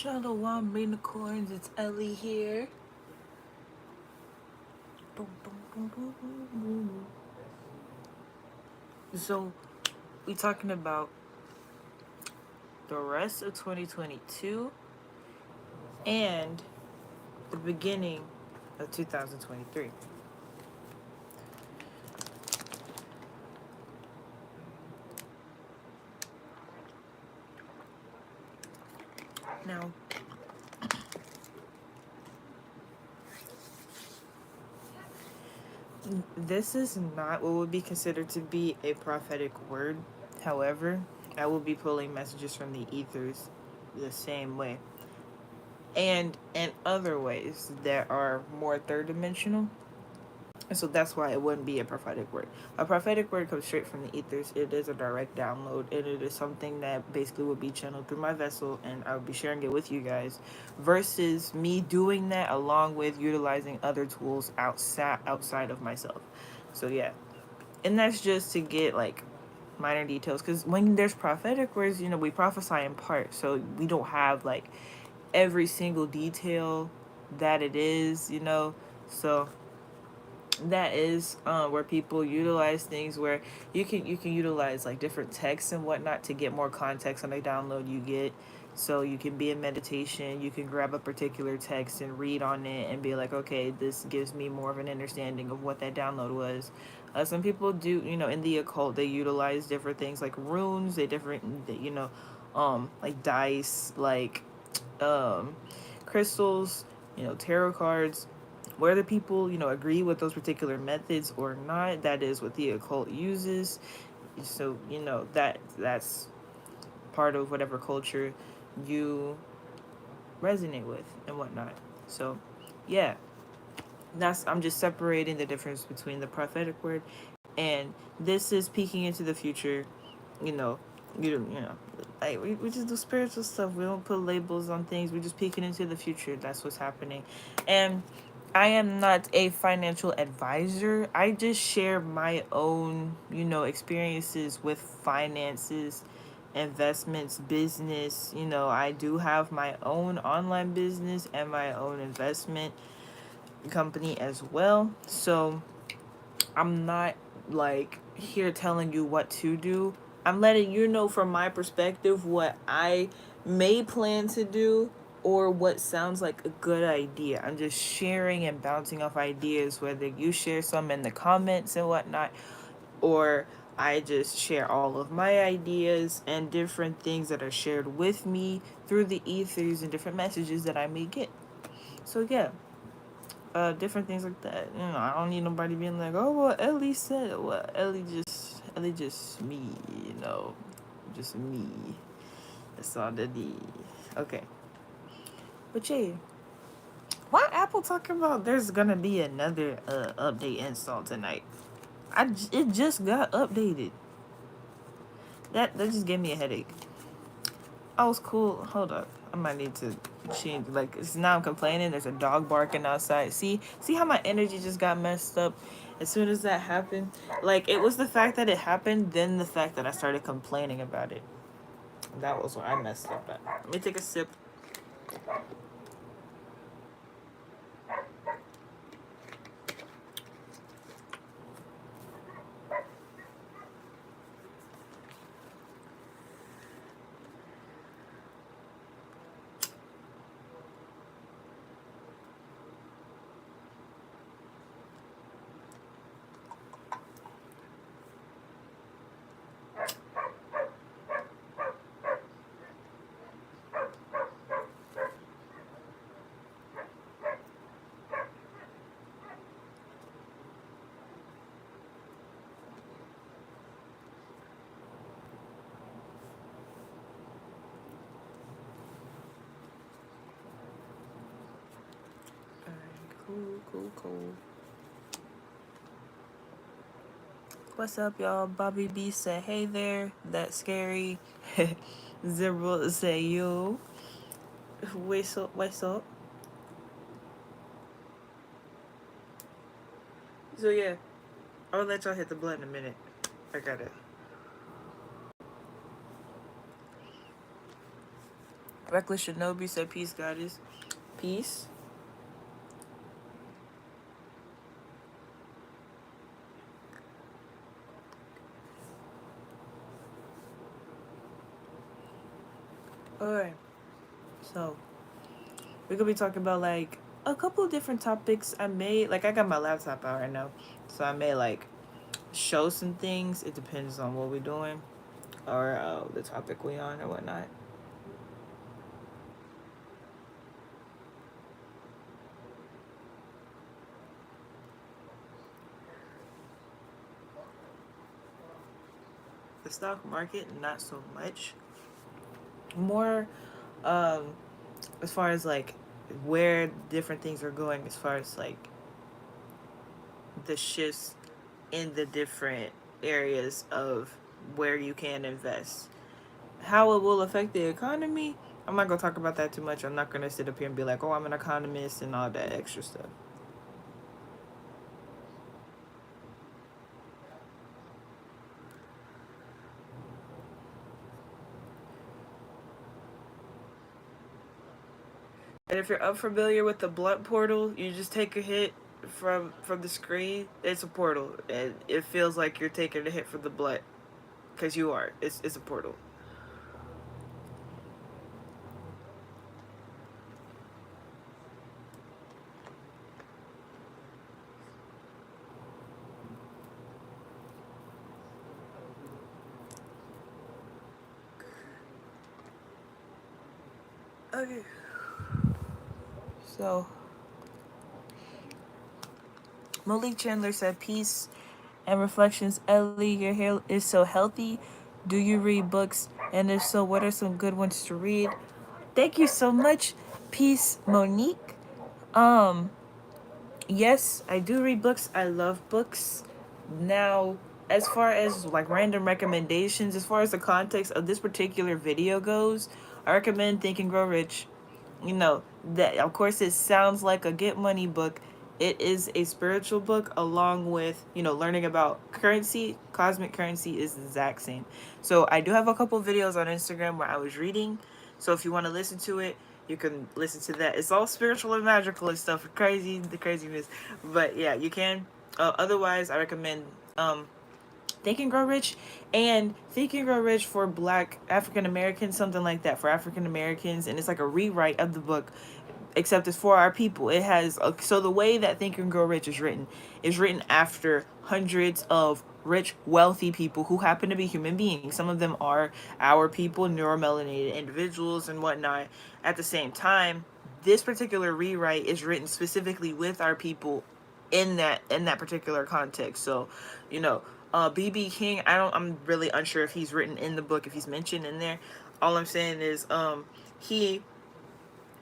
Shalom, unicorns. It's Ellie here. Boom, boom, boom, boom, boom, boom. So, we talking about the rest of 2022 and the beginning of 2023. Now, this is not what would be considered to be a prophetic word. However, I will be pulling messages from the ethers the same way. And in other ways that are more third dimensional. And so that's why it wouldn't be a prophetic word. A prophetic word comes straight from the ethers. It is a direct download, and it is something that basically would be channeled through my vessel, and I would be sharing it with you guys. Versus me doing that along with utilizing other tools outside of myself. So yeah, and that's just to get like minor details, because when there's prophetic words, we prophesy in part, so we don't have like every single detail that it is, so that is where people utilize things where you can utilize like different texts and whatnot to get more context on the download you get. So you can be in meditation, you can grab a particular text and read on it and be like, okay, this gives me more of an understanding of what that download was. Some people do, in the occult, they utilize different things like runes, like dice, like crystals, tarot cards. Whether people, agree with those particular methods or not, that is what the occult uses. So, that's part of whatever culture you resonate with and whatnot. So, yeah, I'm just separating the difference between the prophetic word and this is peeking into the future. you know like we just do spiritual stuff. We don't put labels on things. We're just peeking into the future. That's what's happening. And I am not a financial advisor. I just share my own, experiences with finances, investments, business. I do have my own online business and my own investment company as well. So I'm not like here telling you what to do. I'm letting you know from my perspective what I may plan to do or what sounds like a good idea. I'm just sharing and bouncing off ideas, whether you share some in the comments and whatnot, or I just share all of my ideas and different things that are shared with me through the ethers and different messages that I may get. So yeah, different things like that. I don't need nobody being like, oh, well, Ellie said, well, Ellie just me, just me. That's all that is. Okay. But yeah, why Apple talking about there's gonna be another update install tonight? It just got updated. That just gave me a headache. I was cool. Hold up. I might need to change. Like, it's now I'm complaining. There's a dog barking outside. See how my energy just got messed up as soon as that happened? Like, it was the fact that it happened, then the fact that I started complaining about it. That was where I messed up at. Let me take a sip. Cool. What's up, y'all? Bobby B said, hey there. That's scary. Zero say, yo. What's up? So, yeah. I'll let y'all hit the blunt in a minute. I got it. Reckless Shinobi said peace, goddess. Peace. Alright. So we could be talking about like a couple of different topics. I may like I got my laptop out right now. So I may like show some things. It depends on what we're doing or the topic we on or whatnot. The stock market, not so much. More um as far as like where different things are going, as far as like the shifts in the different areas of where you can invest. How it will affect the economy, I'm not gonna talk about that too much. I'm not gonna sit up here and be like, oh, I'm an economist and all that extra stuff. And if you're unfamiliar with the blunt portal, you just take a hit from the screen. It's a portal, and it feels like you're taking a hit from the blunt because you are. It's a portal. Okay. So Malik Chandler said, "Peace and reflections. Ellie, your hair is so healthy. Do you read books? And if so, what are some good ones to read?" Thank you so much, Peace Monique. Um, yes, I do read books. I love books. Now, as far as like random recommendations, as far as the context of this particular video goes, I recommend Think and Grow Rich. You know, that of course it sounds like a get money book. It is a spiritual book along with, learning about currency. Cosmic currency is the exact same. So I do have a couple videos on Instagram where I was reading. So if you want to listen to it, you can listen to that. It's all spiritual and magical and stuff. Crazy, the craziness. But yeah, you can. Otherwise, I recommend Think and Grow Rich and Think and Grow Rich for Black African Americans, something like that for African Americans, and it's like a rewrite of the book, except it's for our people. It has so the way that Think and Grow Rich is written after hundreds of rich, wealthy people who happen to be human beings. Some of them are our people, neuromelanated individuals and whatnot. At the same time, this particular rewrite is written specifically with our people in that particular context. So, you know, BB King, I'm really unsure if he's written in the book, if he's mentioned in there. All I'm saying is he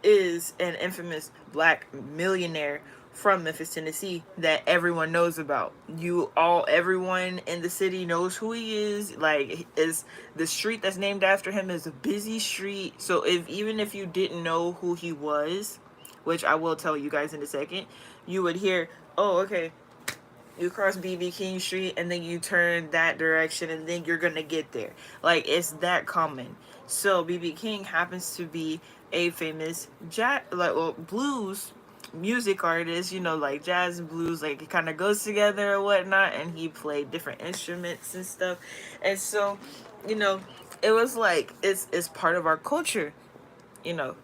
is an infamous black millionaire from Memphis, Tennessee that everyone knows about. Everyone in the city knows who he is. Like, is the street that's named after him is a busy street. So even if you didn't know who he was, which I will tell you guys in a second, you would hear, oh, okay, you cross BB King Street and then you turn that direction and then you're gonna get there. Like, it's that common. So BB King happens to be a famous blues music artist, like jazz and blues, like it kind of goes together or whatnot, and he played different instruments and stuff. And so, you know, it was like it's part of our culture, you know.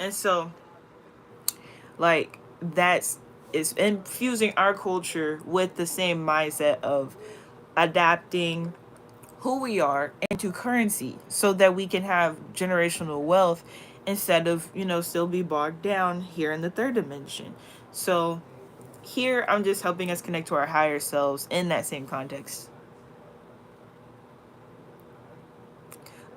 And so like that's is infusing our culture with the same mindset of adapting who we are into currency so that we can have generational wealth instead of, still be bogged down here in the third dimension. So here I'm just helping us connect to our higher selves in that same context.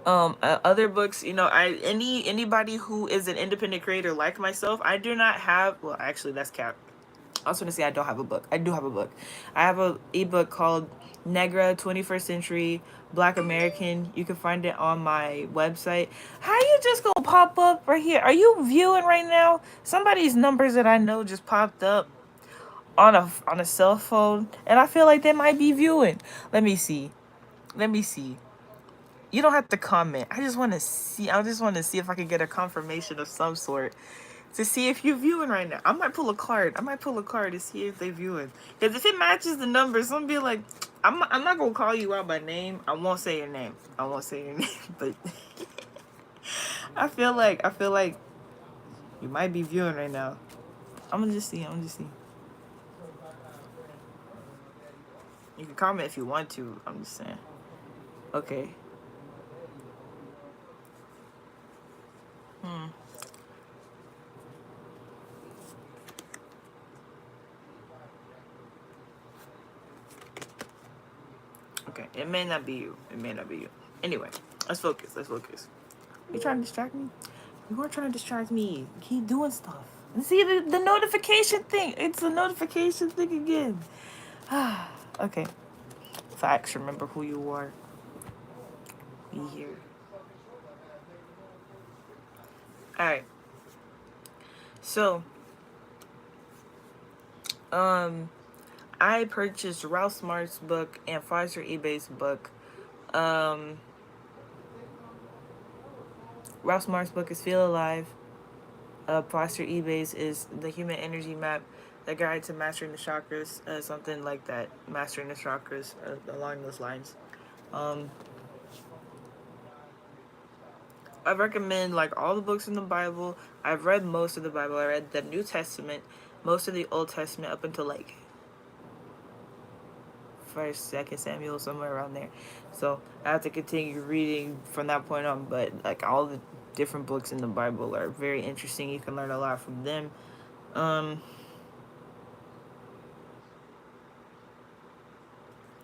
Other books, I anybody who is an independent creator like myself, I do not have, well, actually that's cap. I was going to say I don't have a book. I do have a book. I have a ebook called Negra 21st Century Black American. You can find it on my website. How you just gonna pop up right here? Are you viewing right now? Somebody's numbers that I know just popped up on a cell phone, and I feel like they might be viewing. Let me see. Let me see. You don't have to comment. I just want to see. I just want to see if I can get a confirmation of some sort to see if you're viewing right now. I might pull a card. I might pull a card to see if they're viewing. Because if it matches the numbers, I'm be like, I'm not gonna call you out by name. I won't say your name. I won't say your name. But I feel like you might be viewing right now. I'm gonna just see. I'm gonna just see. You can comment if you want to. I'm just saying. Okay. Hmm. Okay. It may not be you. It may not be you. Anyway, let's focus. Let's focus. You trying to distract me? You weren't trying to distract me. Keep doing stuff. And see the notification thing. It's the notification thing again. Okay. Facts. Remember who you are. Be here. Alright. So, I purchased Ralph Smart's book and Foster eBay's book. Ralph Smart's book is Feel Alive. Foster eBay's is The Human Energy Map, The Guide to Mastering the Chakras, something like that. Mastering the Chakras, along those lines. I recommend like all the books in the Bible. I've read most of the Bible. I read the New Testament, most of the Old Testament up until like First, Second Samuel, somewhere around there. So I have to continue reading from that point on. But like all the different books in the Bible are very interesting. You can learn a lot from them.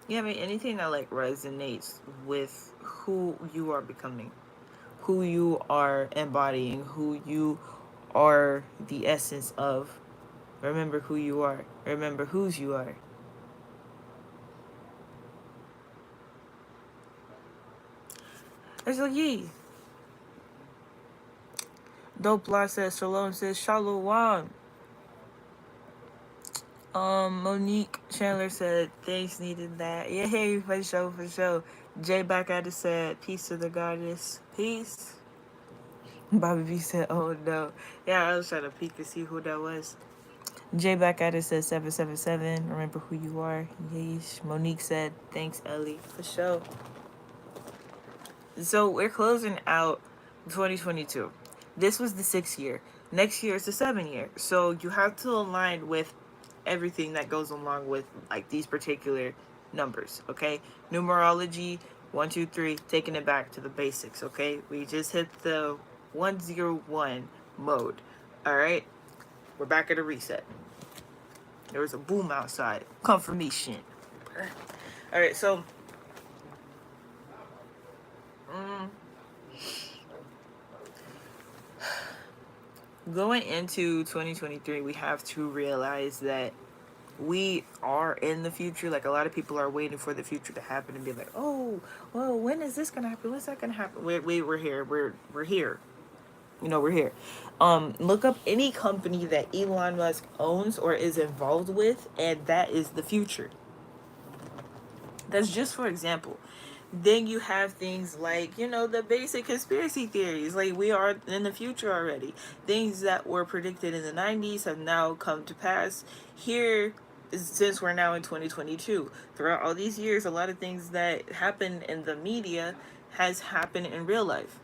Yeah, I mean anything that like resonates with who you are becoming, who you are embodying, who you are the essence of. Remember who you are. Remember whose you are. It's like, yee. Dope Law says, Shalom says, Shalom. Monique Chandler said, thanks, needed that. Yay, for sure, for sure. Jay back at it said, peace to the goddess. Peace. Bobby B said, oh no. Yeah, I was trying to peek to see who that was. Jay back at it said 777. Remember who you are. Yeesh. Monique said, thanks, Ellie. For sure. So we're closing out 2022. This was the 6th year. Next year is the 7th year. So you have to align with everything that goes along with like these particular numbers. Okay, numerology 1, 2, 3. Taking it back to the basics. Okay, we just hit the 101 mode. All right, we're back at a reset. There was a boom outside. Confirmation. All right, so. Going into 2023, we have to realize that we are in the future. Like a lot of people are waiting for the future to happen and be like, oh, well, when is this gonna happen? When's that gonna happen? We're here. We're here. You know, we're here. Look up any company that Elon Musk owns or is involved with, and that is the future. That's just for example. Then you have things like, you know, the basic conspiracy theories. Like, we are in the future already. Things that were predicted in the 90s have now come to pass here, since we're now in 2022. Throughout all these years, a lot of things that happen in the media has happened in real life.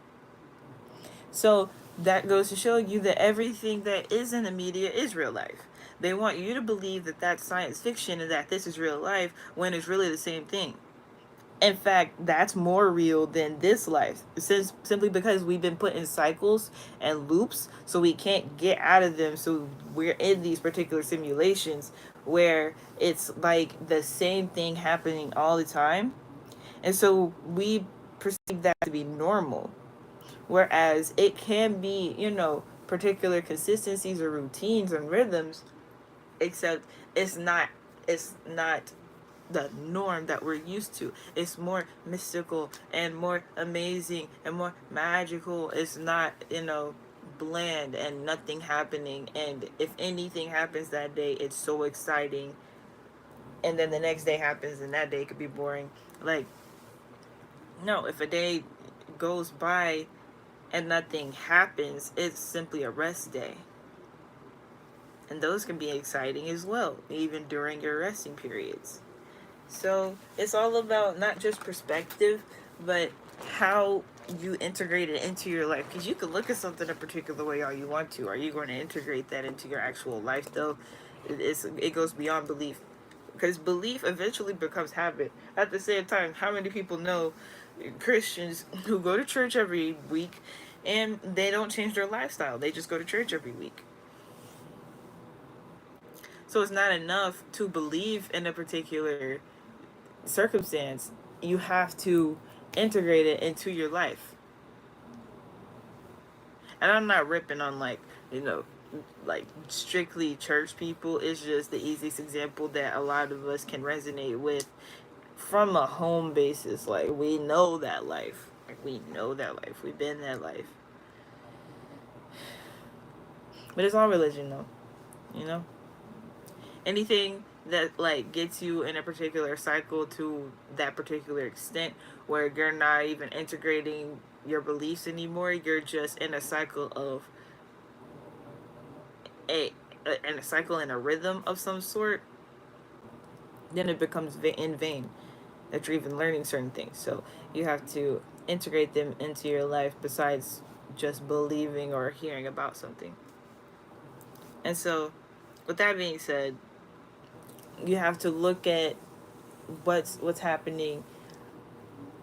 So that goes to show you that everything that is in the media is real life. They want you to believe that that's science fiction and that this is real life when it's really the same thing. In fact, that's more real than this life, since simply because we've been put in cycles and loops, so we can't get out of them. So we're in these particular simulations where it's like the same thing happening all the time, and so we perceive that to be normal. Whereas it can be, you know, particular consistencies or routines and rhythms, except it's not. It's not the norm that we're used to. It's more mystical and more amazing and more magical. It's not, you know, bland and nothing happening. And if anything happens that day, it's so exciting. And then the next day happens and that day could be boring. Like, no, if a day goes by and nothing happens, it's simply a rest day. And those can be exciting as well, even during your resting periods. So it's all about not just perspective, but how you integrate it into your life. Because you can look at something a particular way all you want to. Are you going to integrate that into your actual life, though? It goes beyond belief. Because belief eventually becomes habit. At the same time, how many people know Christians who go to church every week and they don't change their lifestyle? They just go to church every week. So it's not enough to believe in a particular circumstance. You have to integrate it into your life. And I'm not ripping on, like, like strictly church people. It's just the easiest example that a lot of us can resonate with from a home basis. Like, we know that life. Like, we know that life. We've been that life. But it's all religion, though. You know? Anything that, like, gets you in a particular cycle to that particular extent where you're not even integrating your beliefs anymore, you're just in a cycle of in a cycle, in a rhythm of some sort, then it becomes in vain that you're even learning certain things. So you have to integrate them into your life besides just believing or hearing about something. And so, with that being said, you have to look at what's happening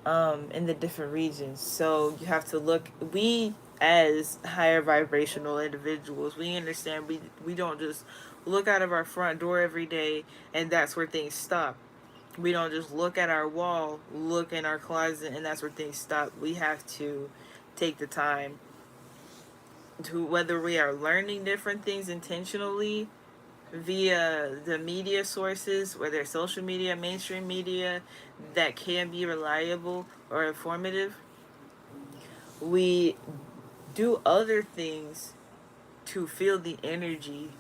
in the different regions. So you have to look. We, as higher vibrational individuals, we understand we don't just look out of our front door every day and that's where things stop. We don't just look at our wall, look in our closet, and that's where things stop. We have to take the time to, whether we are learning different things intentionally via the media sources, whether it's social media, mainstream media, that can be reliable or informative. We do other things to feel the energy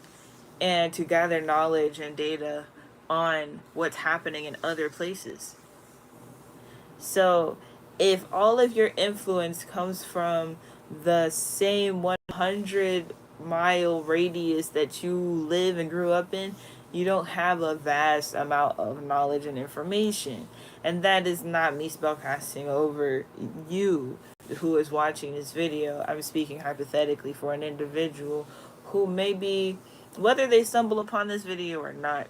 and to gather knowledge and data on what's happening in other places. So, if all of your influence comes from the same 100-mile radius that you live and grew up in, you don't have a vast amount of knowledge and information. And that is not me spellcasting over you who is watching this video. I'm speaking hypothetically for an individual who maybe, whether they stumble upon this video or not,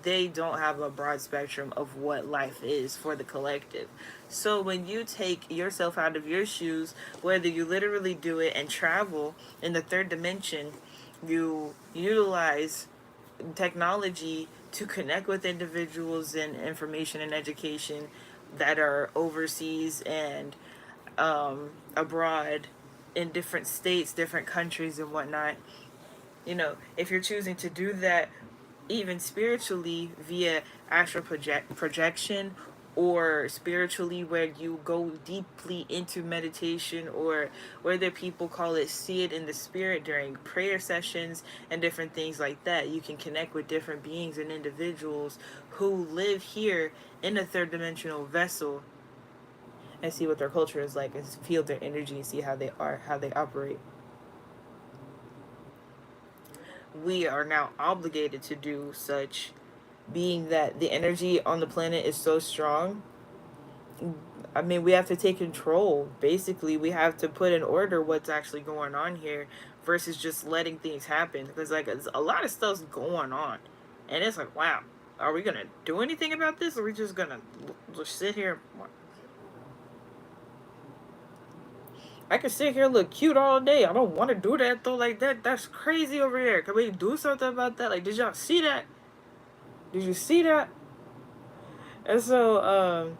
they don't have a broad spectrum of what life is for the collective. So when you take yourself out of your shoes, whether you literally do it and travel in the third dimension, you utilize technology to connect with individuals and information and education that are overseas and abroad in different states, different countries, and whatnot. If you're choosing to do that even spiritually via astral projection, or spiritually where you go deeply into meditation, or whether people call it see it in the spirit during prayer sessions and different things like that, you can connect with different beings and individuals who live here in a third dimensional vessel and see what their culture is like and feel their energy and see how they operate. We are now obligated to do such, being that the energy on the planet is so strong. I mean, we have to take control. Basically, we have to put in order what's actually going on here versus just letting things happen. Because, like, a lot of stuff's going on. And it's like, wow, are we going to do anything about this? Or are we just going to just sit here? I can sit here and look cute all day. I don't want to do that, though. Like, that's crazy over here. Can we do something about that? Like, did y'all see that? Did you see that? And so,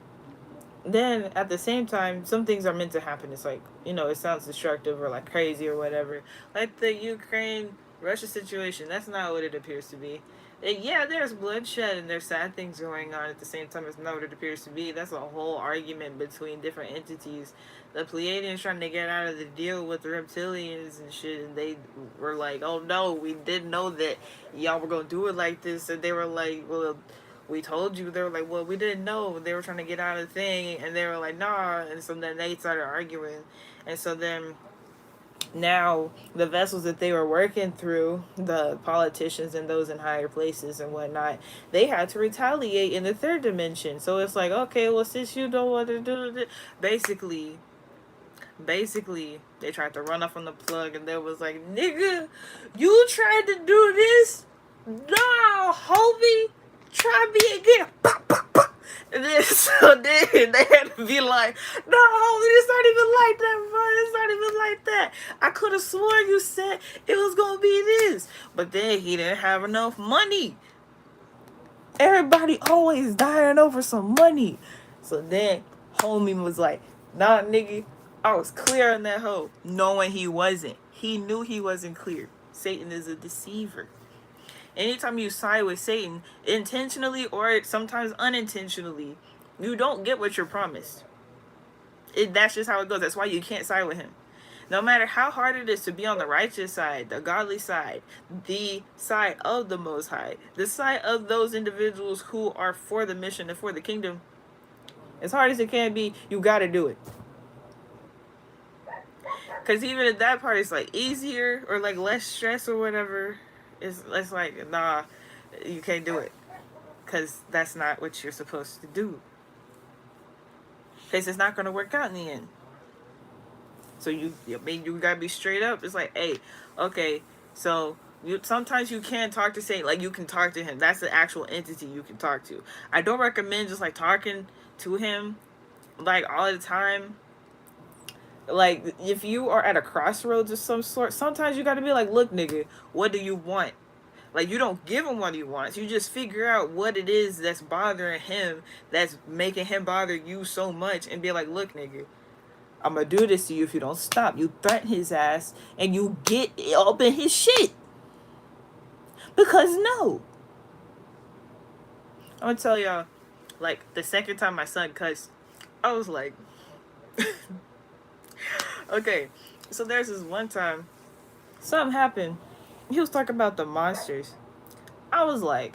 then at the same time, some things are meant to happen. It's like, it sounds destructive or like crazy or whatever. Like the Ukraine Russia situation, that's not what it appears to be. Yeah, there's bloodshed and there's sad things going on at the same time. It's not what it appears to be. That's a whole argument between different entities. The Pleiadians trying to get out of the deal with the reptilians and shit, and they were like, "Oh no, we didn't know that y'all were gonna do it like this." And they were like, "Well, we told you. They were like, well, we didn't know. They were trying to get out of the thing, and they were like, nah. And so then they started arguing. And so then now the vessels that they were working through, the politicians and those in higher places and whatnot, they had to retaliate in the third dimension. So it's like, okay, well, since you don't want to do it, basically they tried to run off on the plug, and they was like, nigga, you tried to do this, no homie, try me again. And then so then they had to be like, no homie, it's not even like that, bro. It's not even like that. I could have sworn you said it was gonna be this, but then he didn't have enough money. Everybody always dying over some money. So then homie was like, nah, nigga, I was clear on that hoe. Knowing he wasn't. He knew he wasn't clear. Satan is a deceiver. Anytime you side with Satan, intentionally or sometimes unintentionally, you don't get what you're promised. That's just how it goes. That's why you can't side with him. No matter how hard it is to be on the righteous side, the godly side, the side of the Most High, the side of those individuals who are for the mission and for the kingdom, as hard as it can be, you gotta do it. Because even if that part is like easier or like less stress or whatever, it's like, nah, you can't do it. Because that's not what you're supposed to do. Because it's not going to work out in the end. So you gotta be straight up. It's like, hey, okay, so sometimes you can talk to Satan. Like, you can talk to him. That's the actual entity you can talk to. I don't recommend just like talking to him like all the time. Like, if you are at a crossroads of some sort, sometimes you gotta be like, look, nigga, what do you want? Like, you don't give him what he wants. You just figure out what it is that's bothering him, that's making him bother you so much, and be like, look, nigga, I'm gonna do this to you if you don't stop. You threaten his ass, and you get up in his shit. Because no. I'm gonna tell y'all, like, the second time my son cussed, I was like, okay, so there's this one time, something happened. He was talking about the monsters. I was like,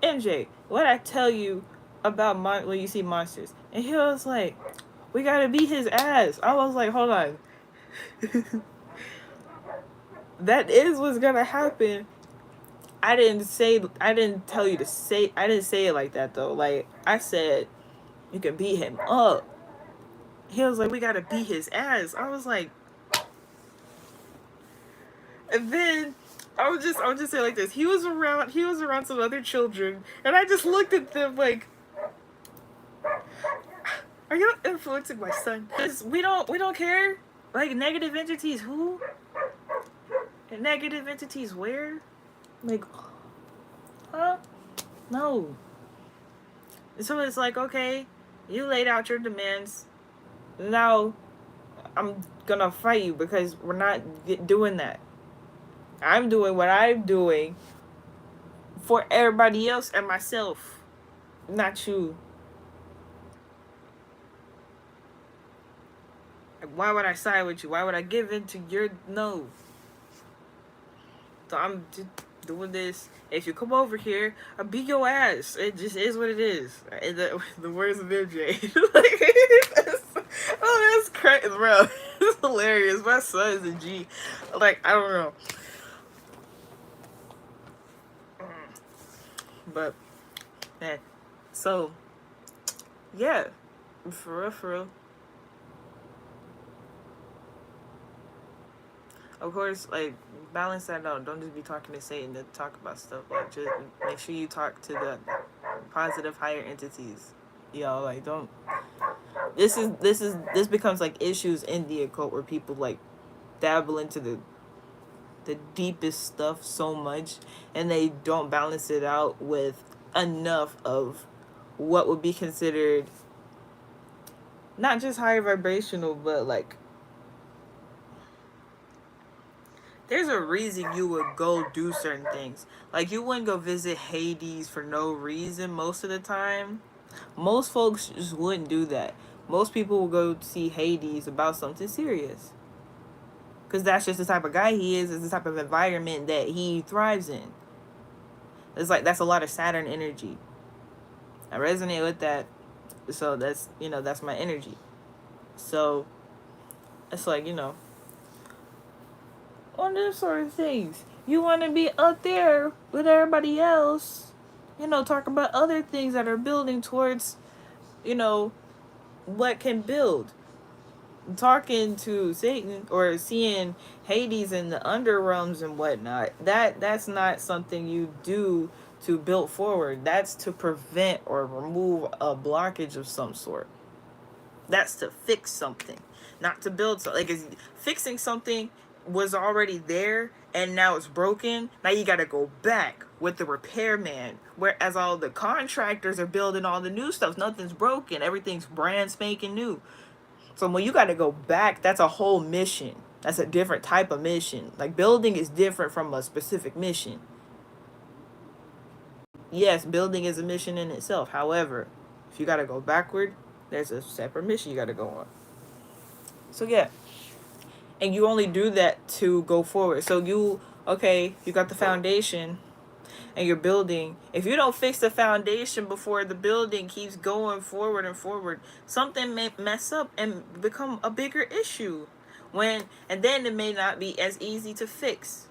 MJ, what I tell you about when you see monsters? And he was like, we gotta beat his ass. I was like, hold on. That is what's gonna happen. I didn't tell you to say, I didn't say it like that though. Like, I said, you can beat him up. He was like, we gotta beat his ass. I was like, and then I would just say it like this. He was around some other children, and I just looked at them like, are you influencing my son? Because we don't care. Like, negative entities who? And negative entities where? Like, huh? No. So it's like, okay, you laid out your demands. Now I'm gonna fight you because we're not doing that. I'm doing what I'm doing for everybody else and myself, not you. Why would I side with you? Why would I give in to your no? So I'm just doing this. If you come over here, I'll beat your ass. It just is what it is. The words of MJ. Oh, that's crazy, bro. It's hilarious. My son is a G. Like, I don't know. But, man. So, yeah. For real. Of course, like, balance that out. Don't just be talking to Satan to talk about stuff. Like, just make sure you talk to the positive higher entities. Like, don't. This becomes like issues in the occult where people like dabble into the deepest stuff so much, and they don't balance it out with enough of what would be considered not just higher vibrational, but like, there's a reason you would go do certain things. Like, you wouldn't go visit Hades for no reason most of the time. Most folks just wouldn't do that. Most people will go see Hades about something serious. Because that's just the type of guy he is. It's the type of environment that he thrives in. It's like that's a lot of Saturn energy. I resonate with that. So that's, that's my energy. So it's like, on those sort of things. You want to be up there with everybody else, talk about other things that are building towards, what can build. Talking to Satan or seeing Hades in the under realms and whatnot, that's not something you do to build forward. That's to prevent or remove a blockage of some sort. That's to fix something, not to build something. Like, fixing something was already there and now it's broken. Now you got to go back with the repairman. Whereas all the contractors are building all the new stuff. Nothing's broken. Everything's brand spanking new. So when you got to go back, that's a whole mission. That's a different type of mission. Like, building is different from a specific mission. Yes, building is a mission in itself. However, if you got to go backward, there's a separate mission you got to go on. So yeah. And you only do that to go forward. So you got the foundation and you're building. If you don't fix the foundation before the building keeps going forward and forward, something may mess up and become a bigger issue. And then it may not be as easy to fix.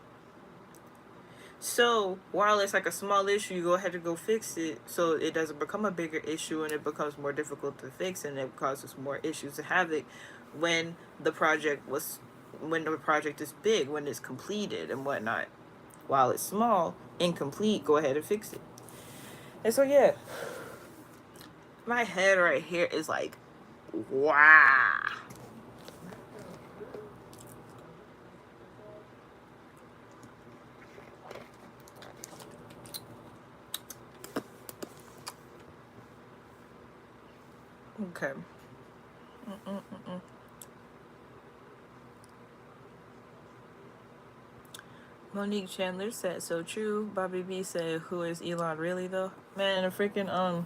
So while it's like a small issue, you go ahead and go fix it so it doesn't become a bigger issue and it becomes more difficult to fix and it causes more issues to havoc when the project is big, when it's completed and whatnot. While it's small, incomplete, go ahead and fix it. And so yeah, my head right here is like, wow. Okay. Monique Chandler said, so true. Bobby B said, who is Elon really though? Man, a freaking I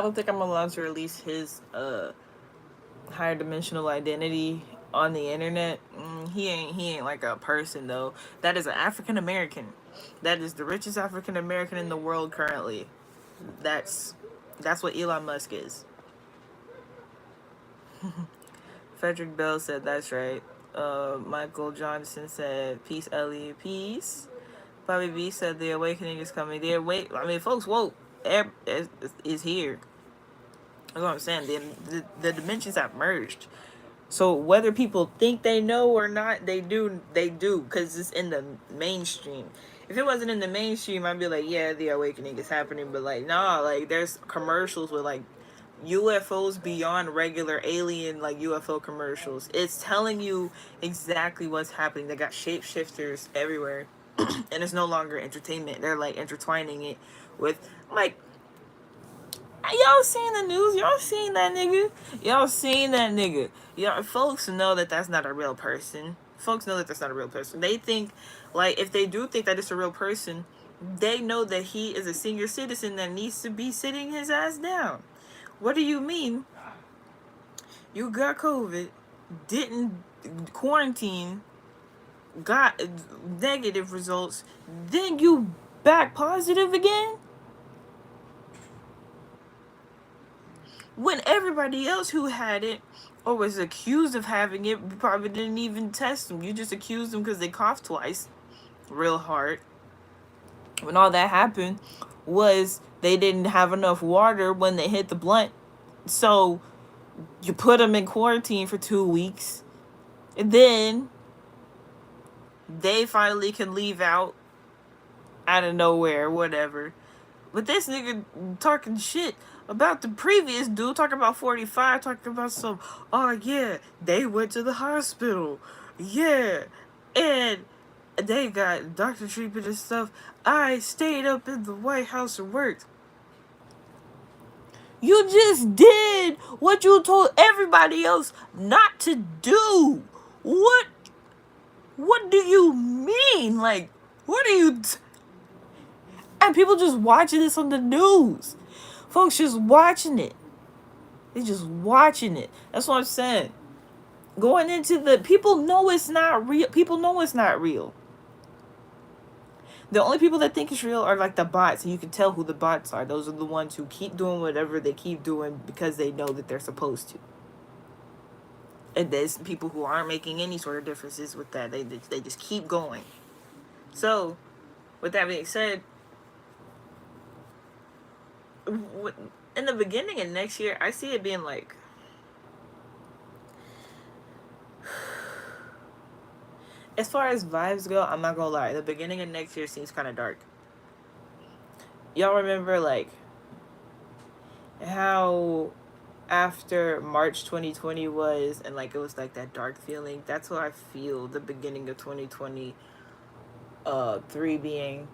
don't think I'm allowed to release his higher dimensional identity on the internet. He ain't like a person though. That is an African American. That is the richest African American in the world currently. That's what Elon Musk is. Frederick Bell said that's right. Michael Johnson said, peace, Ellie, peace. Bobby B said the awakening is coming. Folks, woke is here. That's what I'm saying. The dimensions have merged. So whether people think they know or not, they do, because it's in the mainstream. If it wasn't in the mainstream, I'd be like, yeah, the awakening is happening. But like, nah, like there's commercials with like UFOs beyond regular alien like UFO commercials. It's telling you exactly what's happening. They got shapeshifters everywhere. And it's no longer entertainment. They're like intertwining it with like, y'all seen the news? Y'all seen that nigga? Y'all folks know that that's not a real person. They think, like, if they do think that it's a real person, they know that he is a senior citizen that needs to be sitting his ass down. What do you mean? You got COVID, didn't quarantine, got negative results, then you back positive again? When everybody else who had it or was accused of having it probably didn't even test them. You just accused them because they coughed twice real hard. When all that happened was they didn't have enough water when they hit the blunt. So you put them in quarantine for 2 weeks. And then they finally can leave out of nowhere, whatever. But this nigga talking shit about the previous dude, talking about 45, talking about some, oh yeah, they went to the hospital. Yeah. And they got doctor treatment and stuff. I stayed up in the White House and worked. You just did what you told everybody else not to do. What do you mean? Like, what are you... And people just watching this on the news. Folks just watching it. They just watching it. That's what I'm saying. Going into the... People know it's not real. The only people that think it's real are like the bots, and you can tell who the bots are. Those are the ones who keep doing whatever they keep doing because they know that they're supposed to. And there's people who aren't making any sort of differences with that. They just keep going. So, with that being said, in the beginning of next year, I see it being like, as far as vibes go, I'm not gonna lie, the beginning of next year seems kind of dark. Y'all remember like how after March 2020 was, and like it was like that dark feeling? That's what I feel the beginning of 2023 being.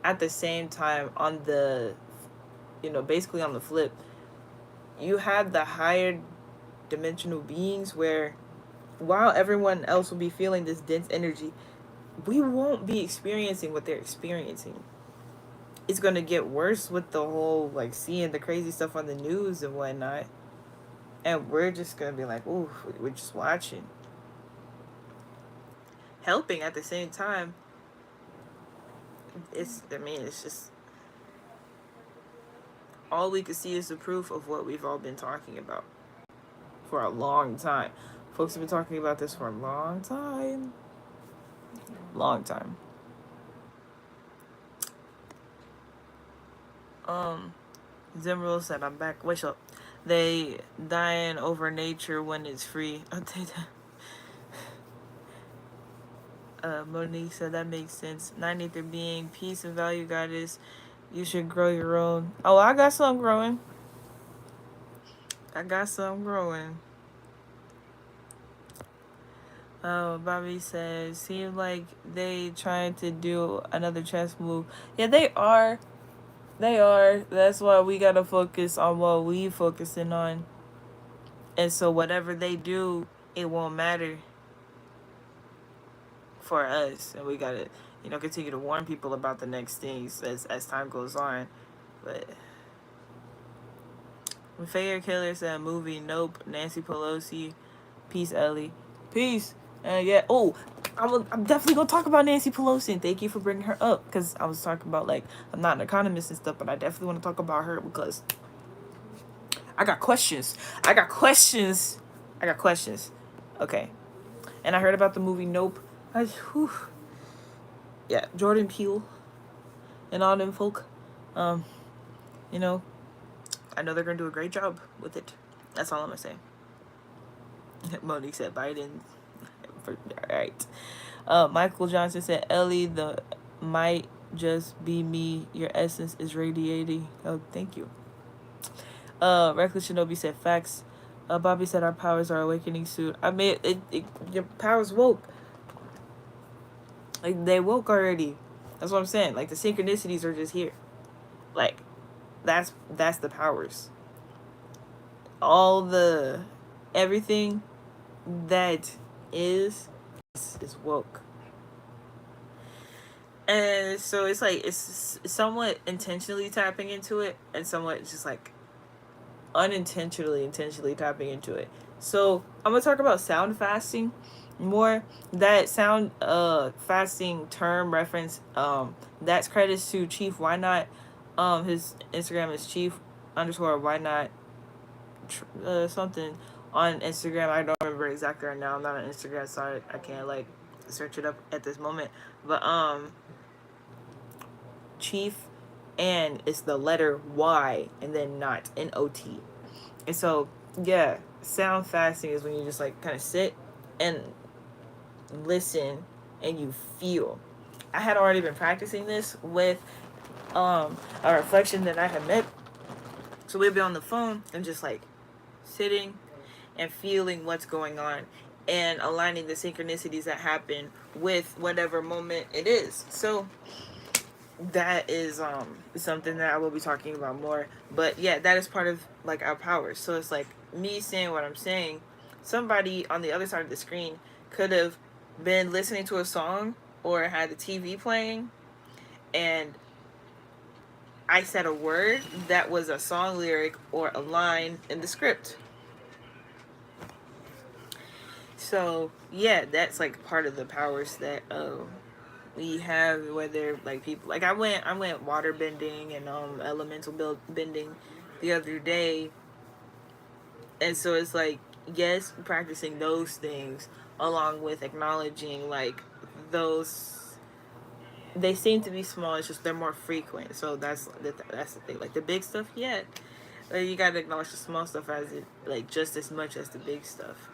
At the same time, on the, basically on the flip, you have the higher dimensional beings where, while everyone else will be feeling this dense energy, we won't be experiencing what they're experiencing. It's going to get worse with the whole, like, seeing the crazy stuff on the news and whatnot. And we're just going to be like, ooh, we're just watching. Helping at the same time. It's just, all we can see is the proof of what we've all been talking about for a long time. Folks have been talking about this for a long time. Long time. Zimril said, I'm back. Wait up. They dying over nature when it's free. Monique said that makes sense. 93 being peace and value goddess. You should grow your own. Oh, I got some growing. Oh, Bobby says, seems like they trying to do another chess move. Yeah, they are. That's why we gotta focus on what we focusing on. And so whatever they do, it won't matter for us. And we gotta, continue to warn people about the next things as time goes on. But Fair Killer said movie, nope. Nancy Pelosi, peace, Ellie, peace. Yeah. Oh, I'm definitely gonna talk about Nancy Pelosi, and thank you for bringing her up, because I was talking about, like, I'm not an economist and stuff, but I definitely want to talk about her because I got questions. Okay. And I heard about the movie Nope. Yeah, Jordan Peele and all them folk. You know, I know they're gonna do a great job with it. That's all I'm gonna say. Monique said Biden. All right. Michael Johnson said, Ellie, the might just be me. Your essence is radiating. Oh, thank you. Reckless Shinobi said, facts. Bobby said, our powers are awakening soon. I mean, your powers woke. Like, they woke already. That's what I'm saying. Like, the synchronicities are just here. Like, that's the powers. Everything that is woke. And so it's like, it's somewhat intentionally tapping into it, and somewhat just like intentionally tapping into it. So I'm gonna talk about sound fasting more. That sound fasting term reference, that's credits to Chief Why Not. His Instagram is Chief _ Why Not something on Instagram. I don't remember exactly right now. I'm not on Instagram, so I can't like search it up at this moment. But Chief, and it's the letter Y and then not NOT. And so yeah, sound fasting is when you just like kind of sit and listen and you feel. I had already been practicing this with a reflection that I had met. So we'd be on the phone and just like sitting and feeling what's going on and aligning the synchronicities that happen with whatever moment it is. So that is something that I will be talking about more. But yeah, that is part of like our powers. So it's like me saying what I'm saying. Somebody on the other side of the screen could have been listening to a song or had the TV playing, and I said a word that was a song lyric or a line in the script. So yeah, that's like part of the powers that we have whether like people like I went water bending and elemental bending the other day, and so it's like, yes, practicing those things along with acknowledging like those, they seem to be small, it's just they're more frequent, so that's the thing. Like the big stuff, yeah, like you gotta acknowledge the small stuff as it like just as much as the big stuff.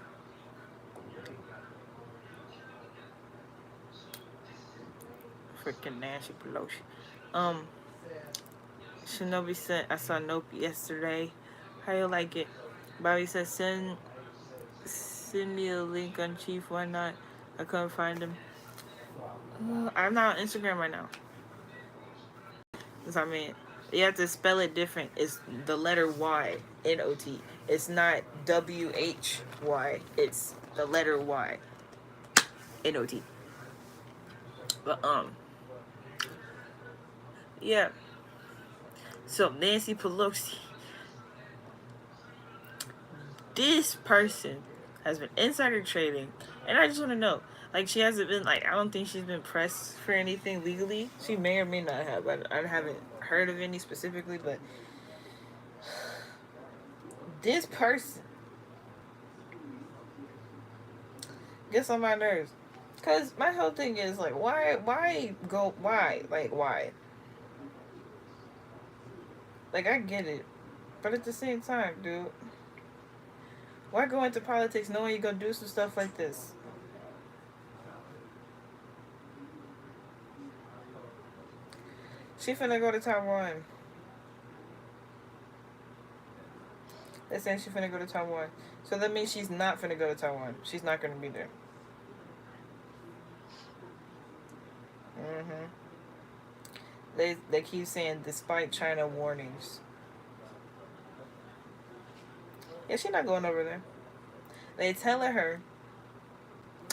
Freaking Nancy Pelosi. um Shinobi said, I saw Nope yesterday. How you like it? Bobby said, send me a link on Chief. Why not? I couldn't find him. I'm not on Instagram right now. That's what I mean. You have to spell it different. It's the letter Y, Not. It's not WHY. It's the letter Y, Not. But yeah. So Nancy Pelosi, this person has been insider trading, and I just want to know, like, she hasn't been like, I don't think she's been pressed for anything legally. She may or may not have. I haven't heard of any specifically, but this person gets on my nerves. Cause my whole thing is like, why? Like, I get it, but at the same time, dude, why go into politics knowing you're gonna do some stuff like this? She finna go to Taiwan. They're saying she finna go to Taiwan, so that means she's not finna go to Taiwan. She's not gonna be there. Mhm. They keep saying despite China warnings. Yeah, she's not going over there. They telling her,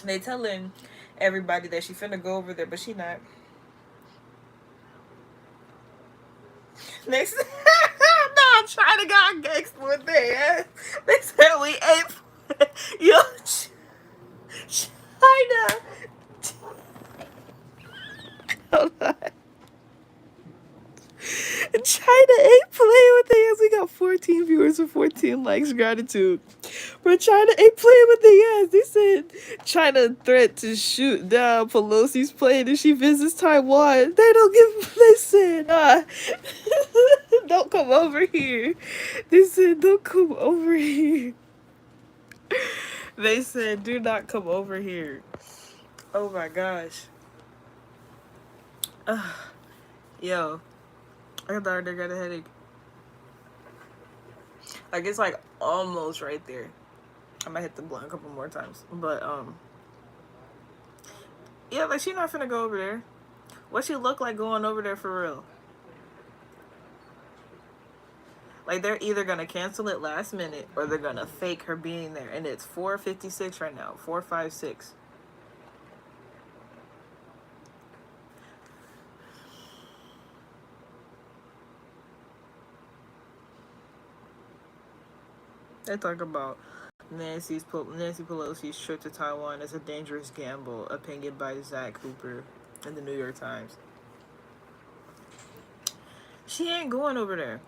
they telling everybody that she finna go over there, but she not. Next, no, China got gangster with there. They said we ain't. Yo, China. Hold on. China ain't playing with the ass. We got 14 viewers and 14 likes. Gratitude. But China ain't playing with the ass. They said China threat to shoot down Pelosi's plane if she visits Taiwan. They don't give. They said, don't come over here. They said, don't come over here. They said, do not come over here. Oh my gosh. Yo, I thought they got a headache. Like, it's like almost right there. I might hit the blunt a couple more times. But yeah, like, she not finna go over there. What she look like going over there for real? Like, they're either gonna cancel it last minute or they're gonna fake her being there. And it's 4:56 right now. 4:56. They talk about Nancy Pelosi's trip to Taiwan is a dangerous gamble, opinion by Zach Hooper in the New York Times. She ain't going over there.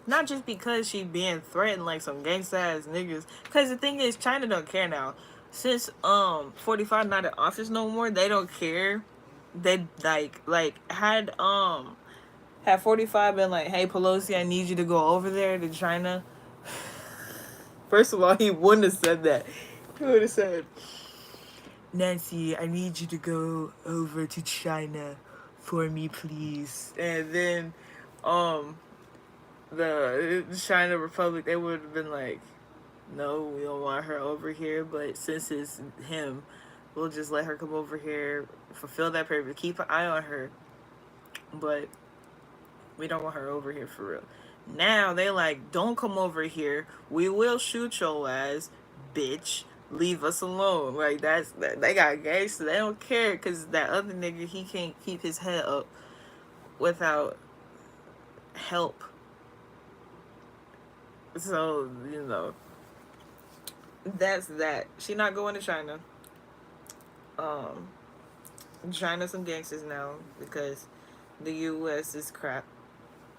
Not just because she being threatened like some gangsta ass niggas. Cause the thing is, China don't care now. Since 45 not in office no more, they don't care. They had 45 been like, hey Pelosi, I need you to go over there to China. First of all, he wouldn't have said that. He would have said, Nancy, I need you to go over to China for me, please. And then, the China Republic, they would have been like, no, we don't want her over here. But since it's him, we'll just let her come over here, fulfill that purpose, keep an eye on her. But we don't want her over here for real. Now they like, don't come over here. We will shoot your ass, bitch. Leave us alone. Like, they got gangster. They don't care because that other nigga, he can't keep his head up without help. So, that's that. She not going to China. Um, China some gangsters now because the U.S. is crap,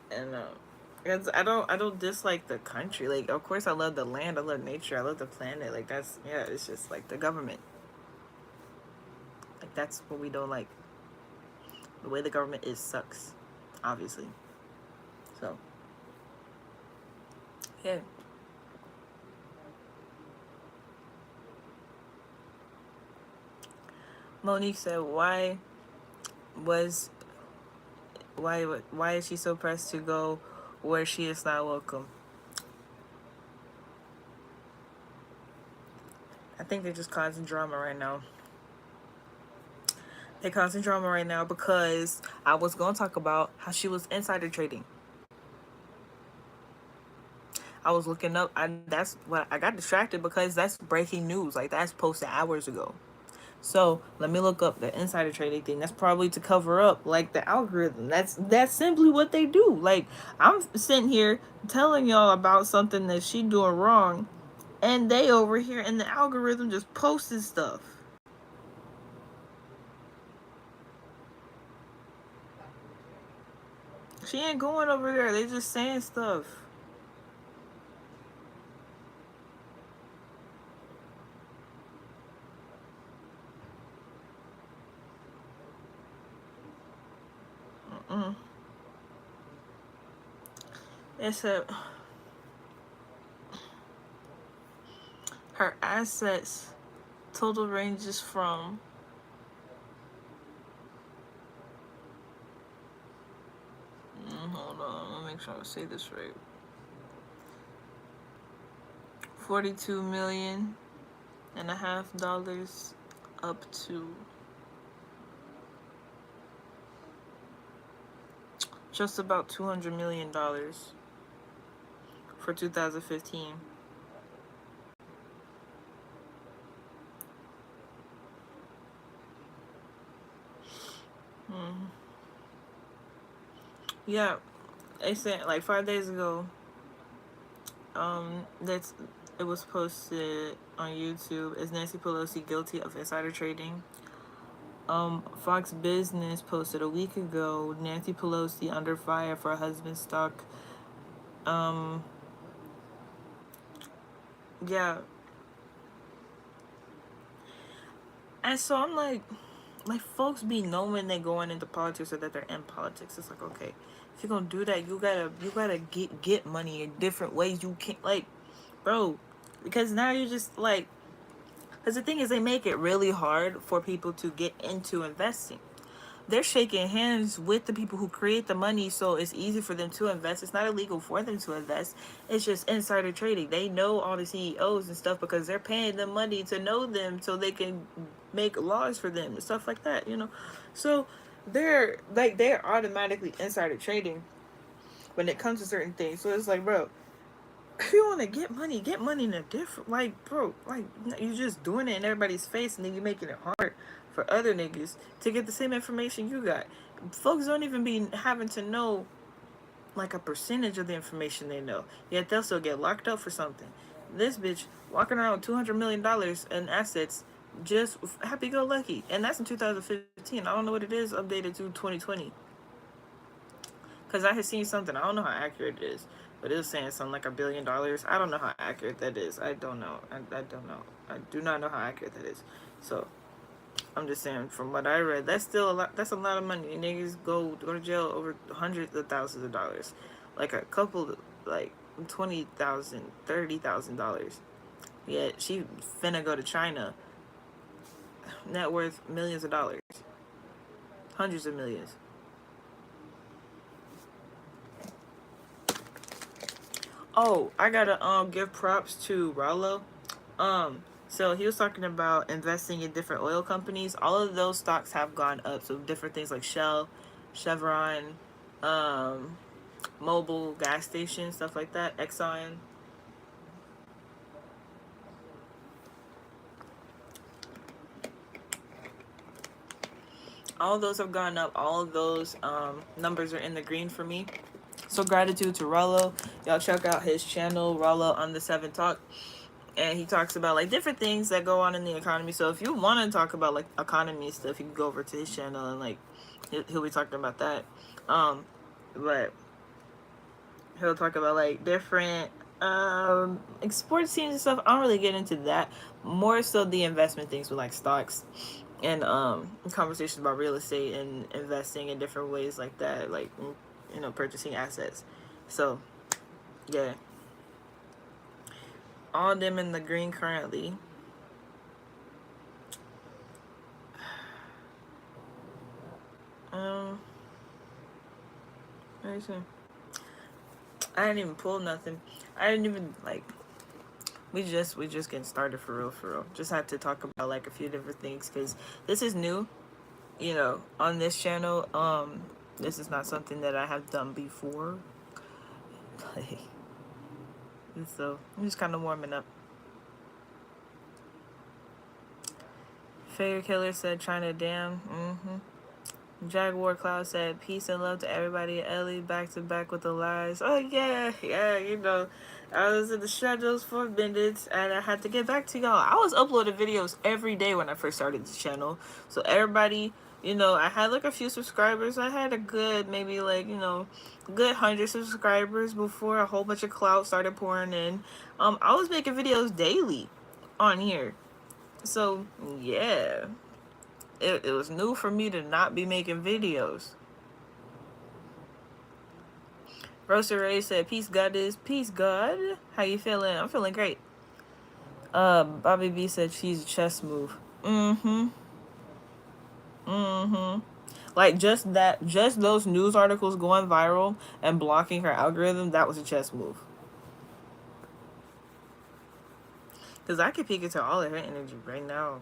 and I don't dislike the country. Like, of course, I love the land, I love nature, I love the planet. Like, that's, yeah. It's just like the government. Like, that's what we don't like. The way the government is sucks, obviously. So, yeah. Monique said, was why is she so pressed to go where she is not welcome? I think they're just causing drama right now. They're causing drama right now because I was going to talk about how she was insider trading. I was looking up. That's what I got distracted because that's breaking news. Like, that's posted hours ago. So let me look up the insider trading thing. That's probably to cover up like the algorithm. That's simply what they do. Like, I'm sitting here telling y'all about something that she doing wrong, and they over here in the algorithm just posting stuff. She ain't going over there. They just saying stuff. Mm-mm. It's a her assets total ranges from hold on, let me make sure I say this right. 42.5 million up to just about $200 million for 2015. Mm. Yeah, they said like 5 days ago. That's it was posted on YouTube. Is Nancy Pelosi guilty of insider trading? Fox Business posted a week ago. Nancy Pelosi under fire for her husband's stock. Yeah, and so I'm like folks be knowing they going into politics or that they're in politics. It's like, okay, if you're gonna do that, you gotta get money in different ways. You can't, like, bro, because now you're just like, because the thing is, they make it really hard for people to get into investing. They're shaking hands with the people who create the money, so it's easy for them to invest. It's not illegal for them to invest. It's just insider trading. They know all the CEOs and stuff because they're paying them money to know them so they can make laws for them and stuff like that. So they're automatically insider trading when it comes to certain things. So it's like, bro, if you want to get money in a different, like, bro, like, you're just doing it in everybody's face, and then you're making it hard for other niggas to get the same information you got. Folks don't even be having to know like a percentage of the information they know, yet they'll still get locked up for something. This bitch walking around with $200 million in assets, just happy go lucky, and that's in 2015. I don't know what it is updated to 2020. Because I had seen something. I don't know how accurate it is, but it was saying something like $1 billion. I don't know how accurate that is. I don't know. I don't know. I do not know how accurate that is. So I'm just saying, from what I read, that's still a lot. That's a lot of money. Niggas go to jail over hundreds of thousands of dollars, like a couple, like $20,000, $30,000. Yet she finna go to China, net worth millions of dollars, hundreds of millions. Oh, I gotta give props to Rollo. So he was talking about investing in different oil companies. All of those stocks have gone up. So different things like Shell, Chevron, um, Mobil gas stations, stuff like that. Exxon. All of those have gone up. All of those numbers are in the green for me. So gratitude to Rollo. Y'all check out his channel, Rollo on the Seven Talk. and he talks about like different things that go on in the economy. So if you want to talk about like economy stuff, you can go over to his channel and like he'll be talking about that. But he'll talk about like different like sports teams and stuff. I don't really get into that. More so the investment things with like stocks and conversations about real estate and investing in different ways like that, like purchasing assets. So yeah, all of them in the green currently. Um, let me see. I didn't even pull nothing. I didn't even like. We just getting started for real, for real. Just had to talk about like a few different things because this is new, on this channel. This is not something that I have done before. So I'm just kind of warming up. Figure Killer said China damn. Jaguar Cloud said peace and love to everybody. Ellie back to back with the lies. Oh yeah, I was in the shadows for minutes and I had to get back to y'all. I was uploading videos every day when I first started the channel. So everybody, I had like a few subscribers. I had a good maybe like, good 100 subscribers before a whole bunch of clout started pouring in. I was making videos daily on here. So yeah. It was new for me to not be making videos. Rosa Ray said, "Peace, Goddess. Peace, God. How you feeling? I'm feeling great." Bobby B said she's a chess move. Mm-hmm. Mm-hmm. Like just those news articles going viral and blocking her algorithm, that was a chess move. Because I could peek into all of her energy right now.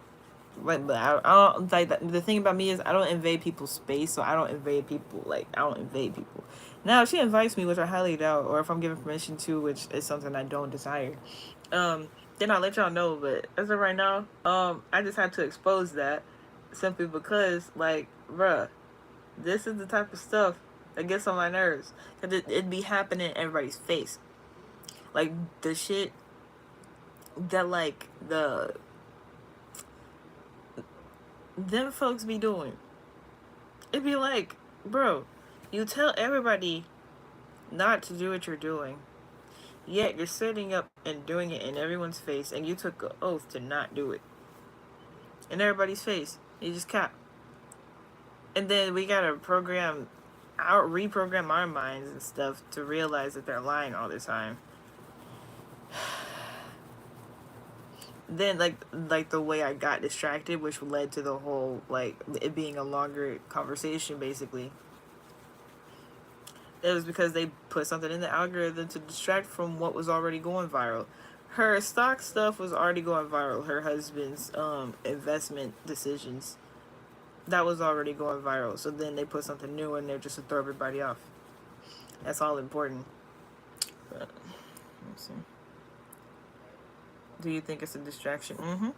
But I don't like that. The thing about me is I don't invade people's space, so I don't invade people. Like I don't invade people. Now if she invites me, which I highly doubt, or if I'm given permission to, which is something I don't desire, then I'll let y'all know. But as of right now, I just had to expose that simply because, like, bruh, this is the type of stuff that gets on my nerves. Cause it'd be happening in everybody's face, like the shit that like them folks be doing. It'd be like, bro, you tell everybody not to do what you're doing, yet you're sitting up and doing it in everyone's face, and you took an oath to not do it. In everybody's face. You just cap. And then we gotta reprogram our minds and stuff to realize that they're lying all the time. Then like the way I got distracted, which led to the whole like it being a longer conversation basically. It was because they put something in the algorithm to distract from what was already going viral. Her stock stuff was already going viral. Her husband's investment decisions, that was already going viral. So then they put something new in there just to throw everybody off. That's all important. But, let's see. Do you think it's a distraction? Mm-hmm.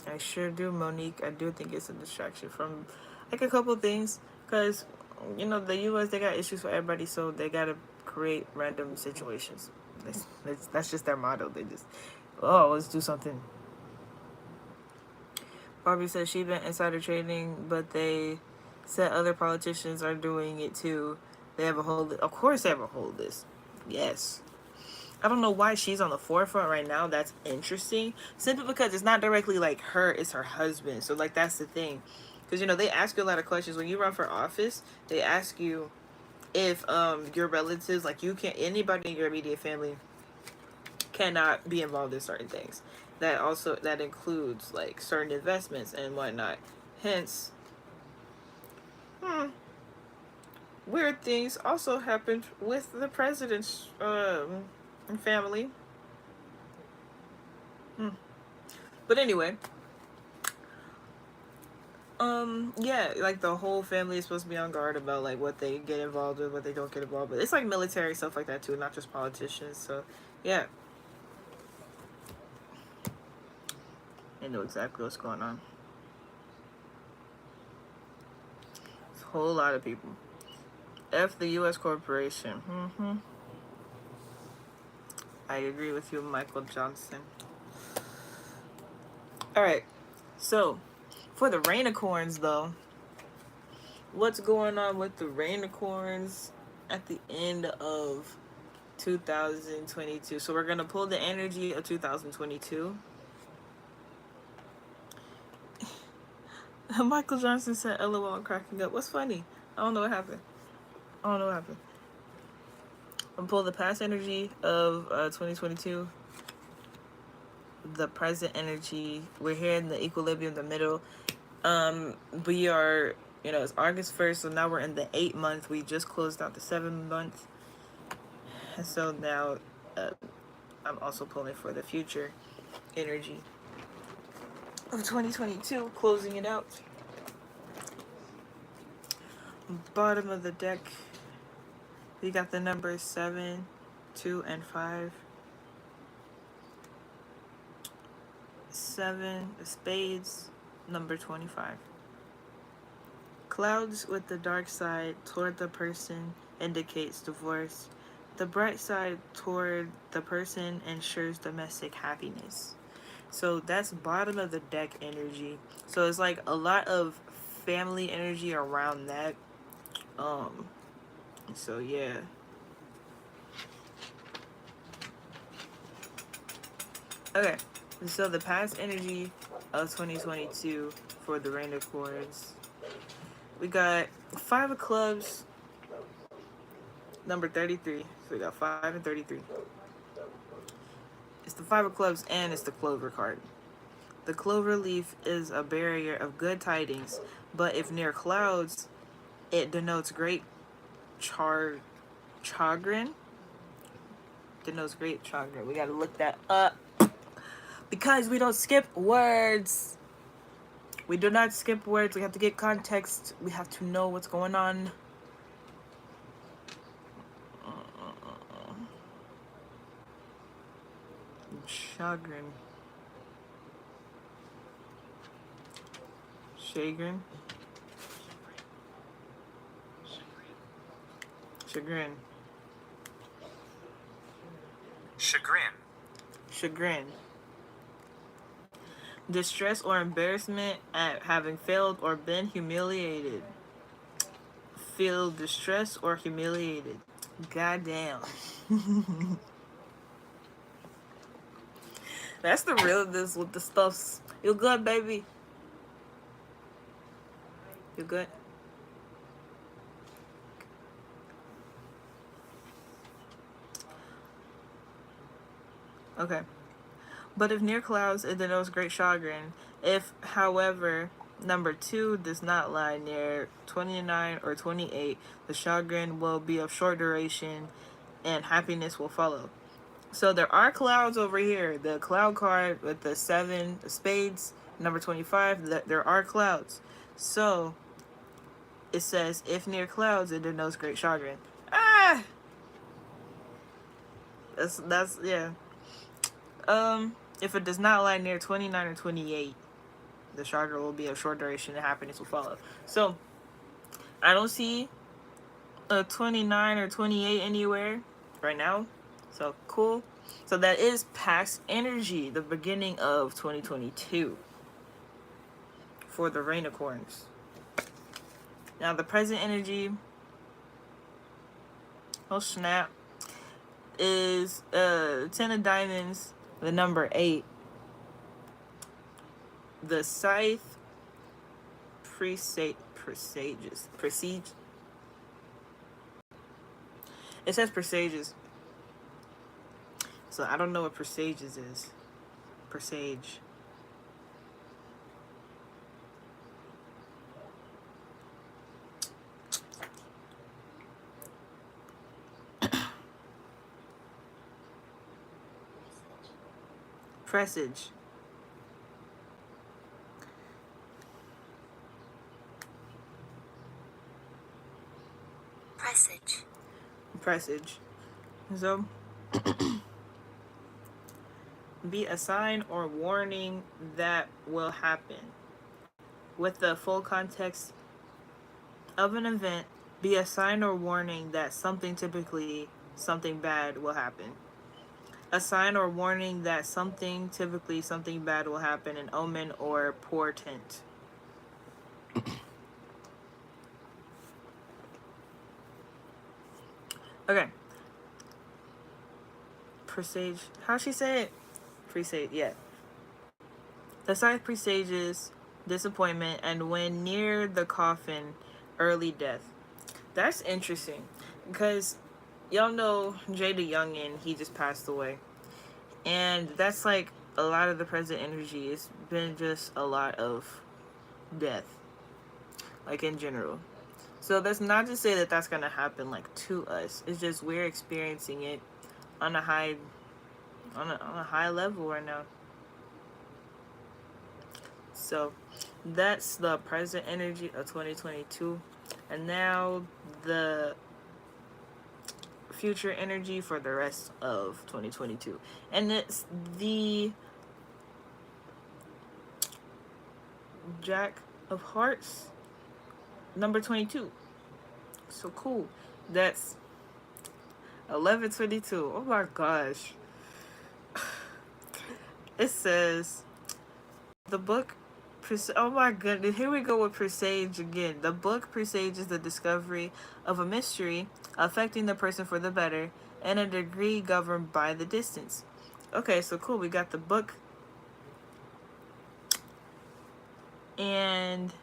I sure do, Monique. I do think it's a distraction from like a couple things, because the U.S. they got issues for everybody, so they gotta create random situations. That's just their motto. They just, oh, let's do something. Barbie says she been insider trading, but they said other politicians are doing it too. They have a whole. Of course, they have a whole list. Yes. I don't know why she's on the forefront right now. That's interesting. Simply because it's not directly like her, it's her husband. So like that's the thing. Because they ask you a lot of questions when you run for office. They ask you if your relatives, like you can't, anybody in your immediate family cannot be involved in certain things. That includes like certain investments and whatnot. Hence, weird things also happened with the president's family. But anyway, yeah, like the whole family is supposed to be on guard about like what they get involved with, what they don't get involved with. It's like military stuff like that too, not just politicians. So yeah, they know exactly what's going on. It's a whole lot of people. F the U.S. corporation. I agree with you, Michael Johnson. All right. So, for the Rainicorns, though, what's going on with the Rainicorns at the end of 2022? So, we're going to pull the energy of 2022. Michael Johnson said, LOL, I'm cracking up. What's funny? I don't know what happened. I'm pull the past energy of 2022, the present energy. We're here in the equilibrium, the middle. We are, it's August 1st, so now we're in the 8th month. We just closed out the 7th month. And so now I'm also pulling for the future energy of 2022, closing it out. Bottom of the deck, we got the numbers 7, 2, and 5. 7, the spades, number 25. Clouds with the dark side toward the person indicates divorce. The bright side toward the person ensures domestic happiness. So that's bottom of the deck energy. So it's like a lot of family energy around that. So yeah. Okay. So the past energy of 2022 for the Rainicorns. We got 5 of clubs, number 33. So we got 5 and 33. It's the 5 of clubs and it's the clover card. The clover leaf is a barrier of good tidings, but if near clouds, it denotes great chagrin. Denotes great chagrin. We gotta look that up because we don't skip words. We do not skip words. We have to get context. We have to know what's going on. Chagrin. Chagrin. Chagrin. Chagrin. Chagrin. Distress or embarrassment at having failed or been humiliated. Feel distressed or humiliated. Goddamn. That's the realness with the stuffs. You good, baby? You good? Okay. But if near clouds, it denotes great chagrin. If, however, number 2 does not lie near 29 or 28, the chagrin will be of short duration and happiness will follow. So there are clouds over here. The cloud card with the 7 spades, number 25, there are clouds. So it says, if near clouds, it denotes great chagrin. Ah! That's yeah. If it does not lie near 29 or 28, the chagrin will be of short duration and happiness will follow. So I don't see a 29 or 28 anywhere right now. So cool. So that is past energy, the beginning of 2022 for the Rainicorns. Now the present energy, oh snap, is 10 of diamonds, the number 8. The scythe presages. It says presages. So I don't know what presages is. Presage. Presage. Presage. So be a sign or warning that will happen with the full context of an event be a sign or warning that something, typically something bad, will happen. A sign or warning that something, typically something bad, will happen. An omen or portent. Okay. Presage. How she say it? Presage. Yeah. The sign presages disappointment and when near the coffin, early death. That's interesting because y'all know Jay the Youngin. He just passed away, and that's like a lot of the present energy. It's been just a lot of death, like in general. So that's not to say that that's gonna happen like to us. It's just we're experiencing it on a high, on a high level right now. So that's the present energy of 2022, and now the future energy for the rest of 2022, and it's the Jack of Hearts, number 22. So cool. That's 1122. Oh my gosh. It says the book. Oh my goodness. Here we go with presage again. The book presages the discovery of a mystery affecting the person for the better and a degree governed by the distance. Okay, so cool. We got the book. And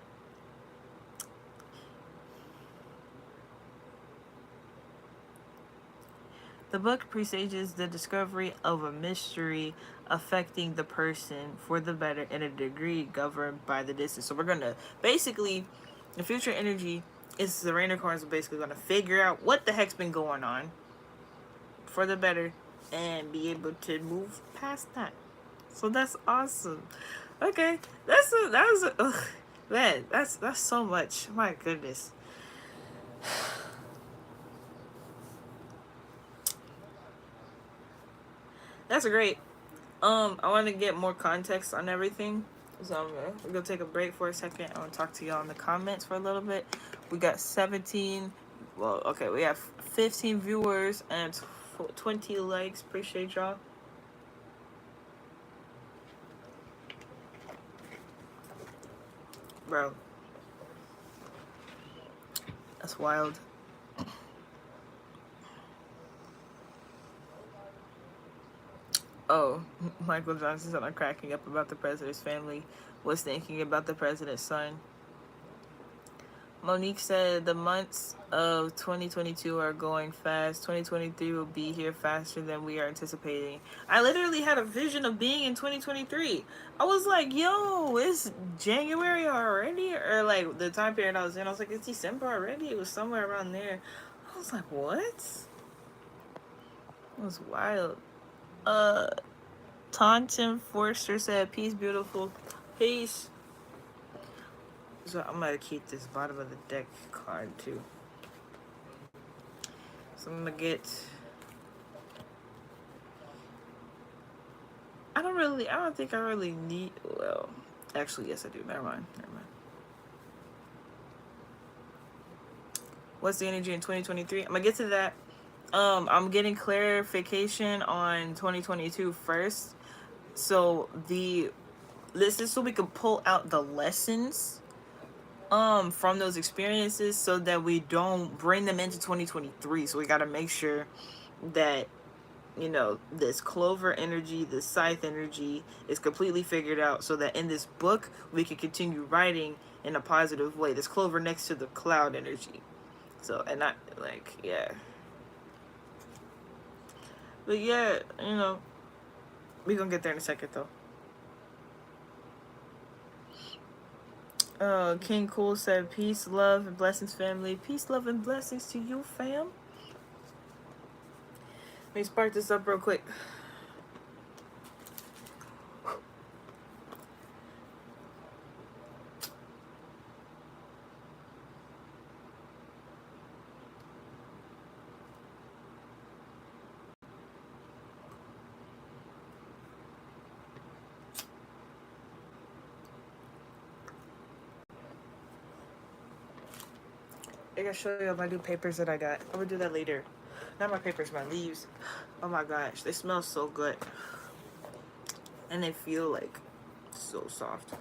the book presages the discovery of a mystery affecting the person for the better in a degree governed by the distance. So we're gonna basically, the future energy is the Rainer cards are basically gonna figure out what the heck's been going on for the better and be able to move past that. So that's awesome. Okay, man, that's so much. My goodness. That's great. I want to get more context on everything. So we're gonna take a break for a second. I want to talk to y'all in the comments for a little bit. We got 17. Well, okay, we have 15 viewers and 20 likes. Appreciate y'all. Bro, that's wild. Oh, Michael Johnson said I'm cracking up about the president's family. Was thinking about the president's son. Monique said the months of 2022 are going fast. 2023 will be here faster than we are anticipating. I literally had a vision of being in 2023. I was like, yo, it's January already? Or like the time period I was like, it's December already? It was somewhere around there. I was like, what? It was wild. Taunton Forster said, peace, beautiful. Peace. So I'm gonna keep this bottom of the deck card too. So I'm gonna get. I don't think I really need. Well, actually, yes, I do. Never mind. What's the energy in 2023? I'm gonna get to that. I'm getting clarification on 2022 first. So this is so we can pull out the lessons from those experiences so that we don't bring them into 2023. So we got to make sure that this clover energy, this scythe energy is completely figured out so that in this book we can continue writing in a positive way. This clover next to the cloud energy. So, and not like, yeah. But yeah, we gonna get there in a second though. King Cool said, peace, love, and blessings, family. Peace, love, and blessings to you, fam. Let me spark this up real quick. I gotta show you my new papers that I got. I'm gonna do that later. Not my papers, my leaves. Oh my gosh, they smell so good. And they feel like so soft.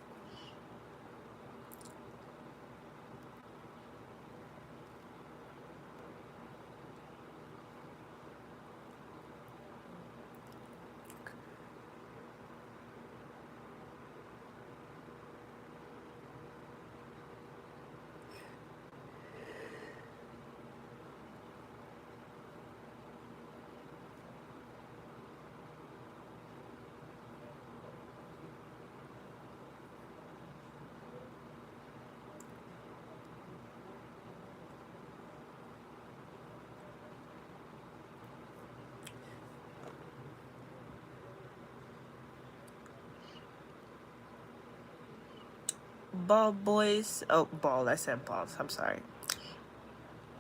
Bald boys. Oh, bald. I said balls. I'm sorry.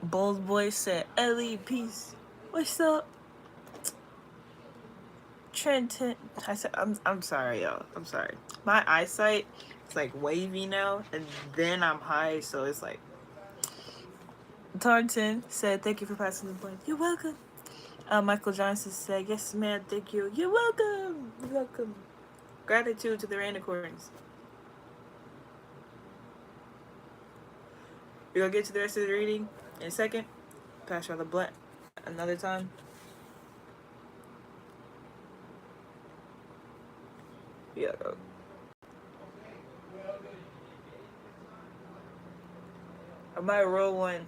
Bold boy said, Ellie, peace. What's up? Trenton. I said, I'm sorry, y'all. I'm sorry. My eyesight is like wavy now, and then I'm high, so it's like. Tarleton said, thank you for passing the blunt. You're welcome. Michael Johnson said, yes, ma'am, thank you. You're welcome. You're welcome. Gratitude to the Rainicorns. We're gonna get to the rest of the reading in a second. Pass y'all the blunt another time. Yeah. I might roll one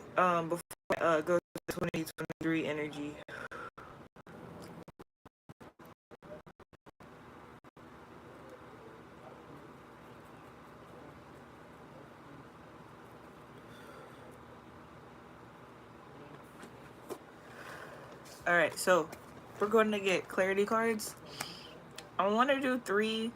before I go to 2023 energy. Alright, so we're going to get clarity cards. I want to do 3.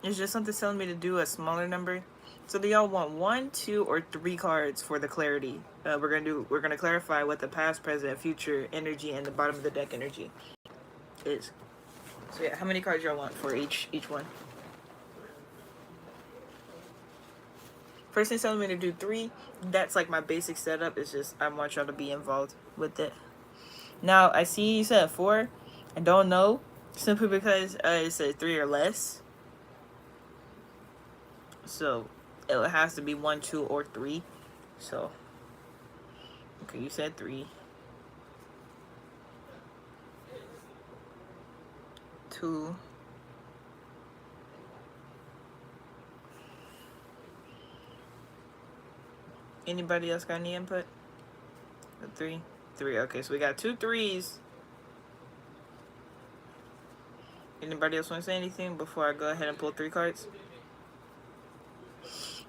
It's just something telling me to do a smaller number. So do y'all want 1, 2, or 3 cards for the clarity? We're gonna clarify what the past, present, future energy and the bottom of the deck energy is. So yeah, how many cards y'all want for each one? First thing telling me to do 3. That's like my basic setup. It's just I want y'all to be involved with it. Now I see you said 4. I don't know, simply because it said 3 or less. So it has to be 1, 2, or 3. So okay, you said 3. 2. Anybody else got any input? 3. 3. Okay, so we got 2 3s. Anybody else want to say anything before I go ahead and pull 3 cards?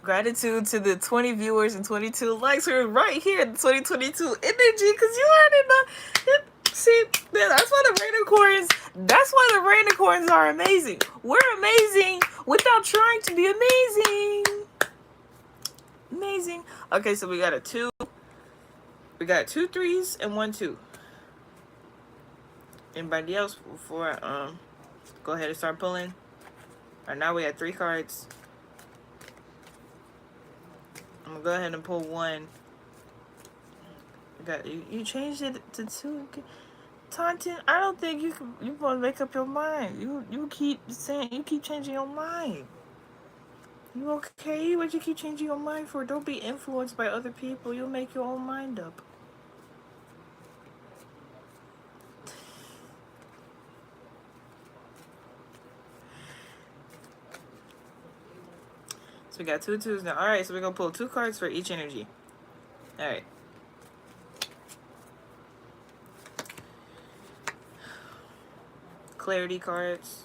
Gratitude to the 20 viewers and 22 likes who are right here in 2022 energy, because you already know. See, that's why the Rainicorns are amazing. We're amazing without trying to be amazing. Amazing. Okay, so we got a 2. We got 2 3s and 1 2. Anybody else before I go ahead and start pulling? Alright, now we have 3 cards. I'm gonna go ahead and pull 1. You changed it to 2. Taunton, I don't think you want to make up your mind. You keep saying, you keep changing your mind. You okay? What you keep changing your mind for? Don't be influenced by other people. You'll make your own mind up. So we got 2 2s now. Alright, so we're gonna pull 2 cards for each energy. Alright. Clarity cards.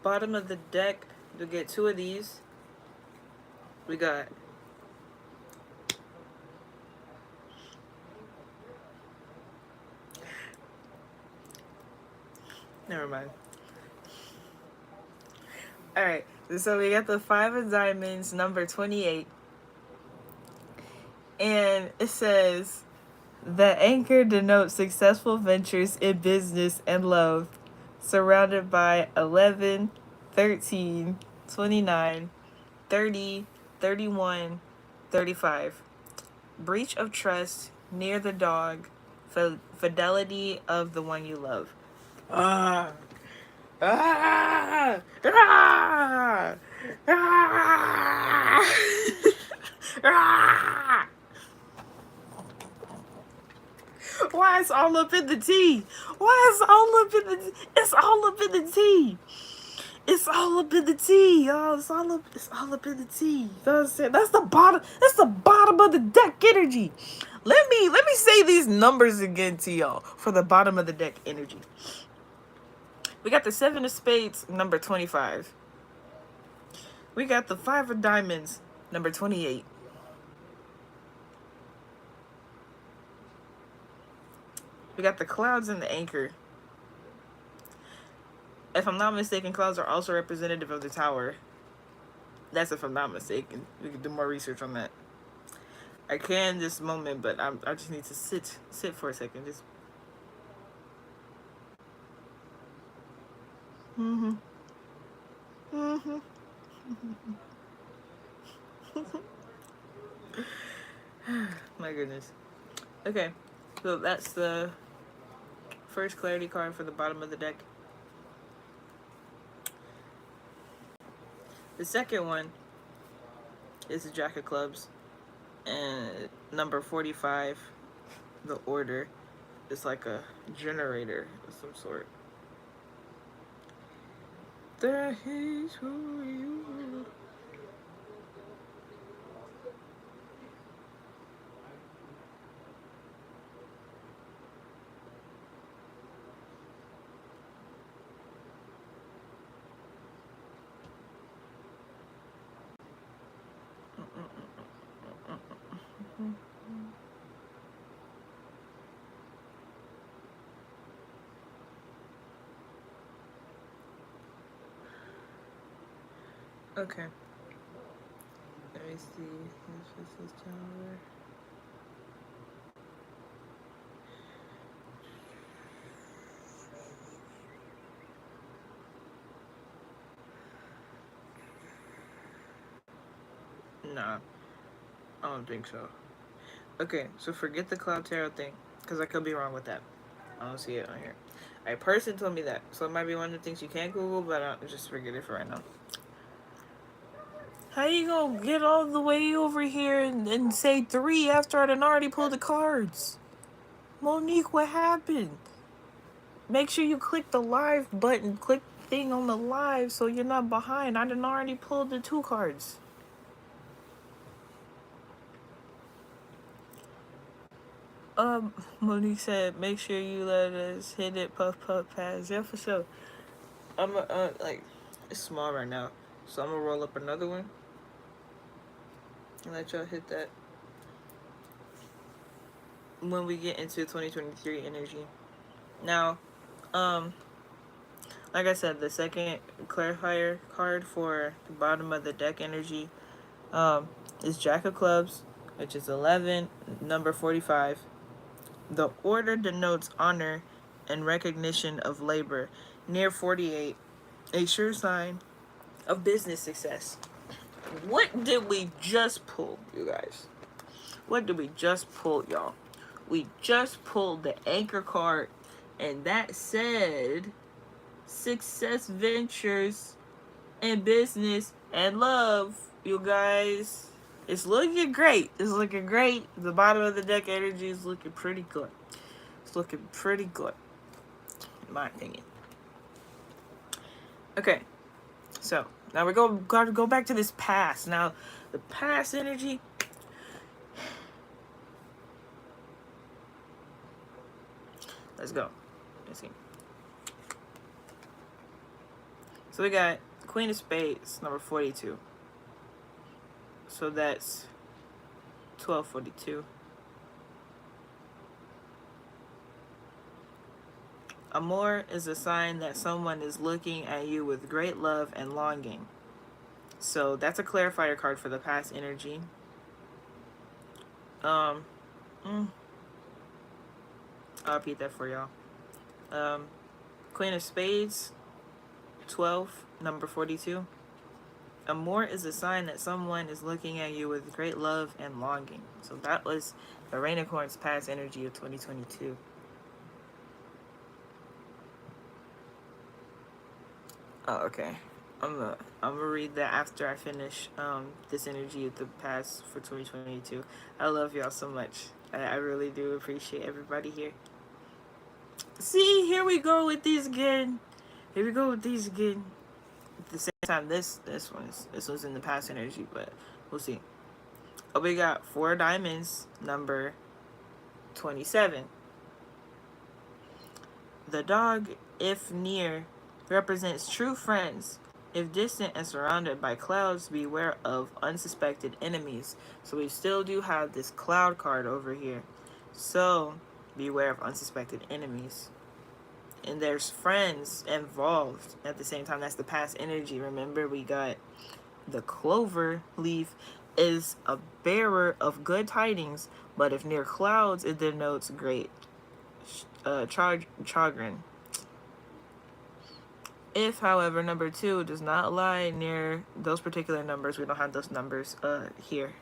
Bottom of the deck, you'll get 2 of these. We got never mind. Alright, so we got the 5 of diamonds, number 28. And it says, the anchor denotes successful ventures in business and love, surrounded by 11, 13, 29, 30, 31, 35. Breach of trust, near the dog, fidelity of the one you love. Ah. Ah. Ah. Ah. Ah. Why it's all up in the tea? Why it's all up in the? It's all up in the tea. It's all up in the tea, y'all. It's all up in the tea. You know what I'm saying? That's the bottom. That's the bottom of the deck energy. Let me say these numbers again to y'all for the bottom of the deck energy. We got the 7 of spades, number 25. We got the 5 of diamonds, number 28. We got the clouds and the anchor. If I'm not mistaken, clouds are also representative of the tower. That's if I'm not mistaken. We can do more research on that. I can this moment, but I just need to sit for a second. Just. Mhm. Mhm. My goodness. Okay, so that's the first clarity card for the bottom of the deck. The second one is the Jack of Clubs, and number 45, the order, is like a generator of some sort. That is who you are. Okay. Let me see. This is tower. Nah, I don't think so. Okay, so forget the Cloud Tarot thing, because I could be wrong with that. I don't see it on here. A person told me that, so it might be one of the things you can't Google, but I'll just forget it for right now. How you gonna get all the way over here and say 3 after I done already pulled the cards? Monique, what happened? Make sure you click the live button, click the thing on the live so you're not behind. I done already pulled the 2 cards. Monique said, make sure you let us hit it, puff, puff, pass. Yeah, for sure. I'm, like, it's small right now, so I'm gonna roll up another one and let y'all hit that when we get into 2023 energy. Now, like I said, the second clarifier card for the bottom of the deck energy, is Jack of Clubs, which is 11, number 45. The order denotes honor and recognition of labor. Near 48, a sure sign of business success. What did we just pull, you guys? What did we just pull, y'all? We just pulled the anchor card, and that said success ventures and business and love, you guys. It's looking great. It's looking great. The bottom of the deck energy is looking pretty good. It's looking pretty good, in my opinion. Okay, so now we gotta go back to this past. Now, the past energy. Let's go. Let's see. So we got Queen of Spades, number 42. So that's 1242. Amour is a sign that someone is looking at you with great love and longing. So that's a clarifier card for the past energy. I'll repeat that for y'all. Queen of Spades, 12, number 42. Amour is a sign that someone is looking at you with great love and longing. So that was the Rainicorn's past energy of 2022. Oh, okay. I'm gonna read that after I finish this energy of the past for 2022. I love y'all so much. I really do appreciate everybody here. See, here we go with these again. Here we go with these again. At the same time, this one's in the past energy, but we'll see. Oh, we got 4 diamonds, number 27. The dog, if near, represents true friends. If distant and surrounded by clouds, beware of unsuspected enemies. So we still do have this cloud card over here. So beware of unsuspected enemies. And there's friends involved at the same time. That's the past energy. Remember, we got the clover leaf is a bearer of good tidings, but if near clouds, it denotes great chagrin. If, however, number 2 does not lie near those particular numbers, we don't have those numbers here.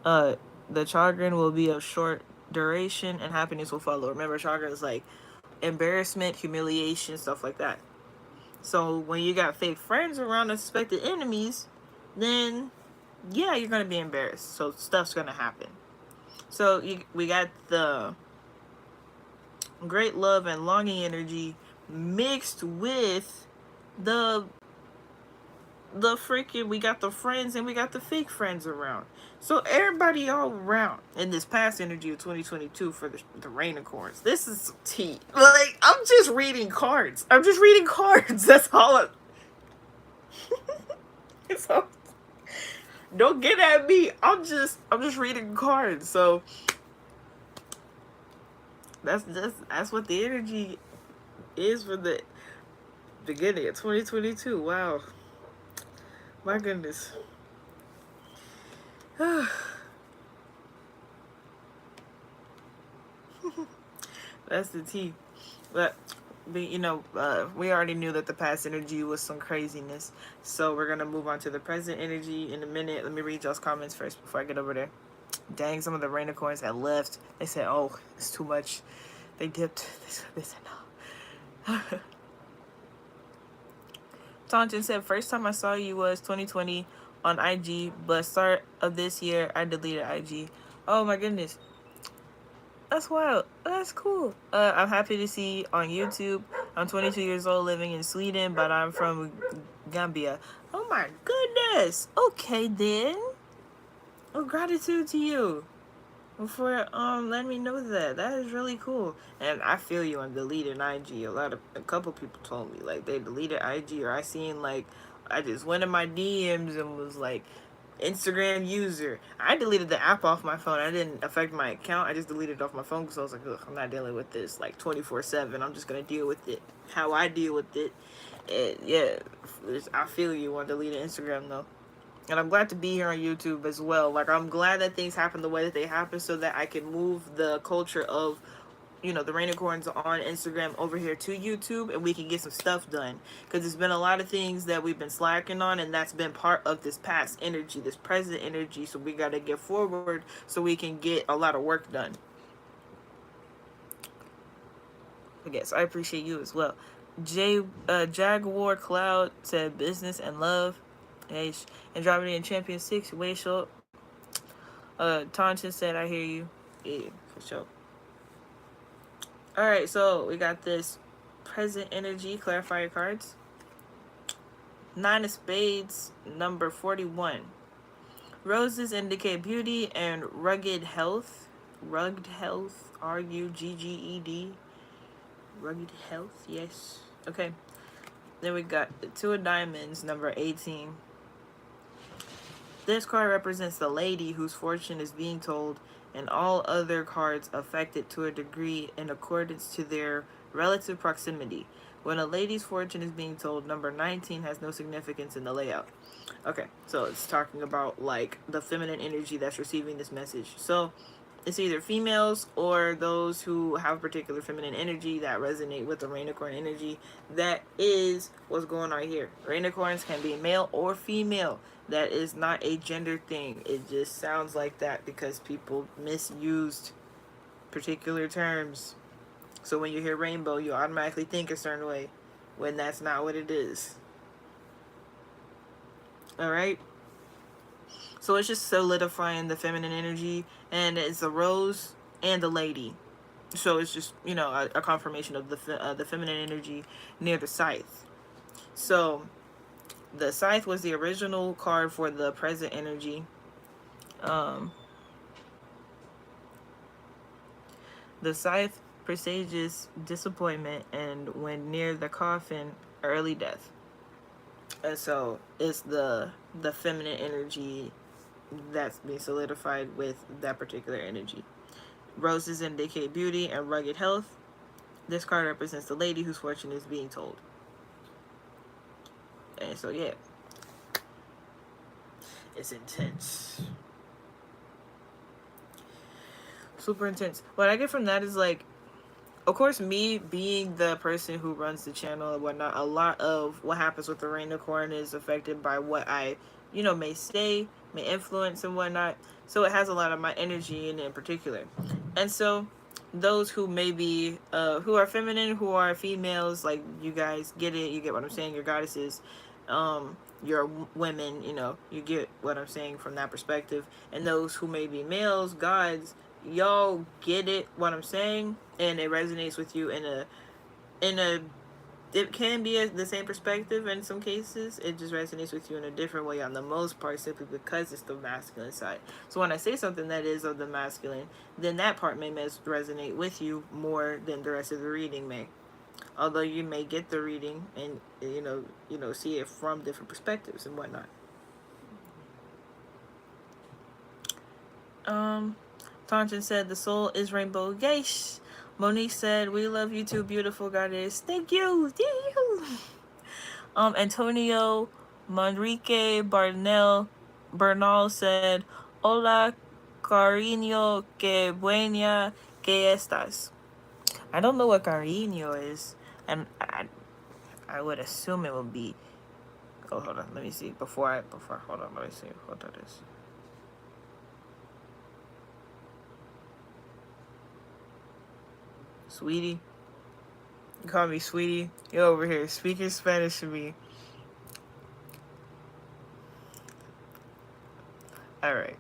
The chagrin will be of short duration and happiness will follow. Remember, chagrin is like embarrassment, humiliation, stuff like that. So when you got fake friends around unsuspected enemies, then yeah, you're gonna be embarrassed. So stuff's gonna happen. So we got the great love and longing energy mixed with the freaking, we got the friends and we got the fake friends around. So everybody all around in this past energy of 2022 for the Rainicorns. This is tea. Like, I'm just reading cards. I'm just reading cards. That's all. It's all. Don't get at me. I'm just reading cards. So that's what the energy is for the beginning of 2022. Wow. My goodness. That's the tea. But we already knew that the past energy was some craziness. So we're gonna move on to the present energy in a minute. Let me read y'all's comments first before I get over there. Dang, some of the Rainicorns had left. They said, "Oh, it's too much." They dipped. They said no. Taunton said, "First time I saw you was 2020 on IG, but start of this year I deleted IG." Oh my goodness. That's wild. That's cool. I'm happy to see on YouTube. I'm 22 years old living in Sweden, but I'm from Gambia. Oh my goodness. Okay then. Well, gratitude to you for letting me know that. That is really cool. And I feel you on deleting IG. A couple people told me like they deleted IG, or I seen like I just went in my DMs and was like, Instagram user. I deleted the app off my phone. I didn't affect my account. I just deleted it off my phone because I was like, ugh, I'm not dealing with this like 24/7. I'm just gonna deal with it how I deal with it. And yeah, I feel you on deleting Instagram though. And I'm glad to be here on YouTube as well. Like, I'm glad that things happen the way that they happen so that I can move the culture of, the Rainicorns on Instagram over here to YouTube and we can get some stuff done. Because there's been a lot of things that we've been slacking on, and that's been part of this past energy, this present energy. So we got to get forward so we can get a lot of work done. I guess I appreciate you as well. Jaguar Cloud said business and love. Hey, Andromeda Champion 6, way short. Taunton said, I hear you. Yeah, for sure. Alright, so we got this present energy clarifier cards. 9 of Spades, number 41. Roses indicate beauty and rugged health. Rugged health, Rugged. Rugged health, yes. Okay. Then we got the 2 of Diamonds, number 18. This card represents the lady whose fortune is being told, and all other cards affected to a degree in accordance to their relative proximity. When a lady's fortune is being told, number 19 has no significance in the layout. Okay, so it's talking about like the feminine energy that's receiving this message. So It's either females or those who have particular feminine energy that resonate with the rainicorn energy. That is what's going on here. Rainicorns can be male or female. That is not a gender thing. It just sounds like that because people misused particular terms. So when you hear rainbow, you automatically think a certain way when that's not what it is. Alright? So it's just solidifying the feminine energy, and it's the rose and the lady. So it's just, you know, a confirmation of the feminine energy near the scythe. So the scythe was the original card for the present energy. The scythe presages disappointment, and when near the coffin, early death. And so it's the feminine energy that's being solidified with that particular energy. Roses indicate beauty and rugged health. This card represents the lady whose fortune is being told. And so yeah, it's intense. Super intense. What I get from that is like, of course, me being the person who runs the channel and whatnot, a lot of what happens with the rainicorn is affected by what I, you know, may say, may influence and whatnot. So it has a lot of my energy in it in particular. And so those who may be, who are feminine, who are females, like, you guys get it, you get what I'm saying, your goddesses, your women, you know, you get what I'm saying from that perspective. And those who may be males, gods, y'all get it, what I'm saying, and it resonates with you in a it can be the same perspective in some cases. It just resonates with you in a different way on the most part, simply because it's the masculine side. So when I say something that is of the masculine, then that part may resonate with you more than the rest of the reading may. Although you may get the reading and you know see it from different perspectives and whatnot. Tanchin said the soul is rainbow. Yes. Monique said, we love you too, beautiful goddess. Thank you. Thank you. Antonio Manrique Bernal said, hola, cariño, que buena que estás. I don't know what cariño is. And I would assume it would be, oh, hold on, let me see. Hold on, let me see what that is. Sweetie. You call me sweetie. You're over here speaking Spanish to me. Alright.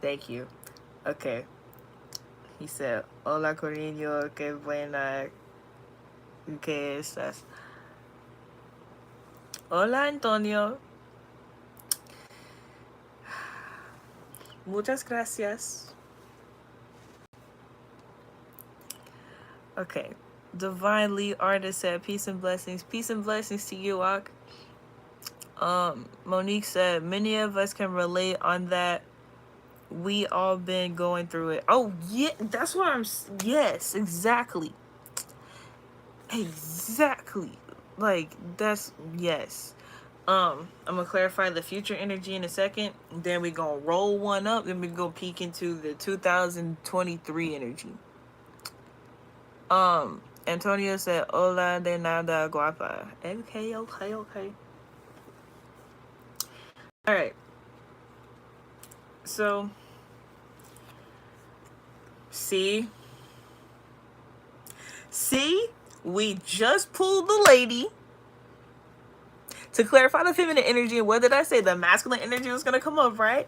Thank you. Okay. He said, hola, cariño, que buena que estás. Hola, Antonio. Muchas gracias. Okay. Divine Lee Artist said, peace and blessings. Peace and blessings to you, Ak. Monique said, many of us can relate on that. We all been going through it. Oh, yeah, that's what I'm... Yes, exactly. Exactly. Like, that's... Yes. I'm gonna clarify the future energy in a second. Then we gonna roll one up. Then we go peek into the 2023 energy. Antonio said, hola de nada guapa. Okay. Alright. So, see, we just pulled the lady to clarify the feminine energy. And what did I say? The masculine energy was going to come up, right?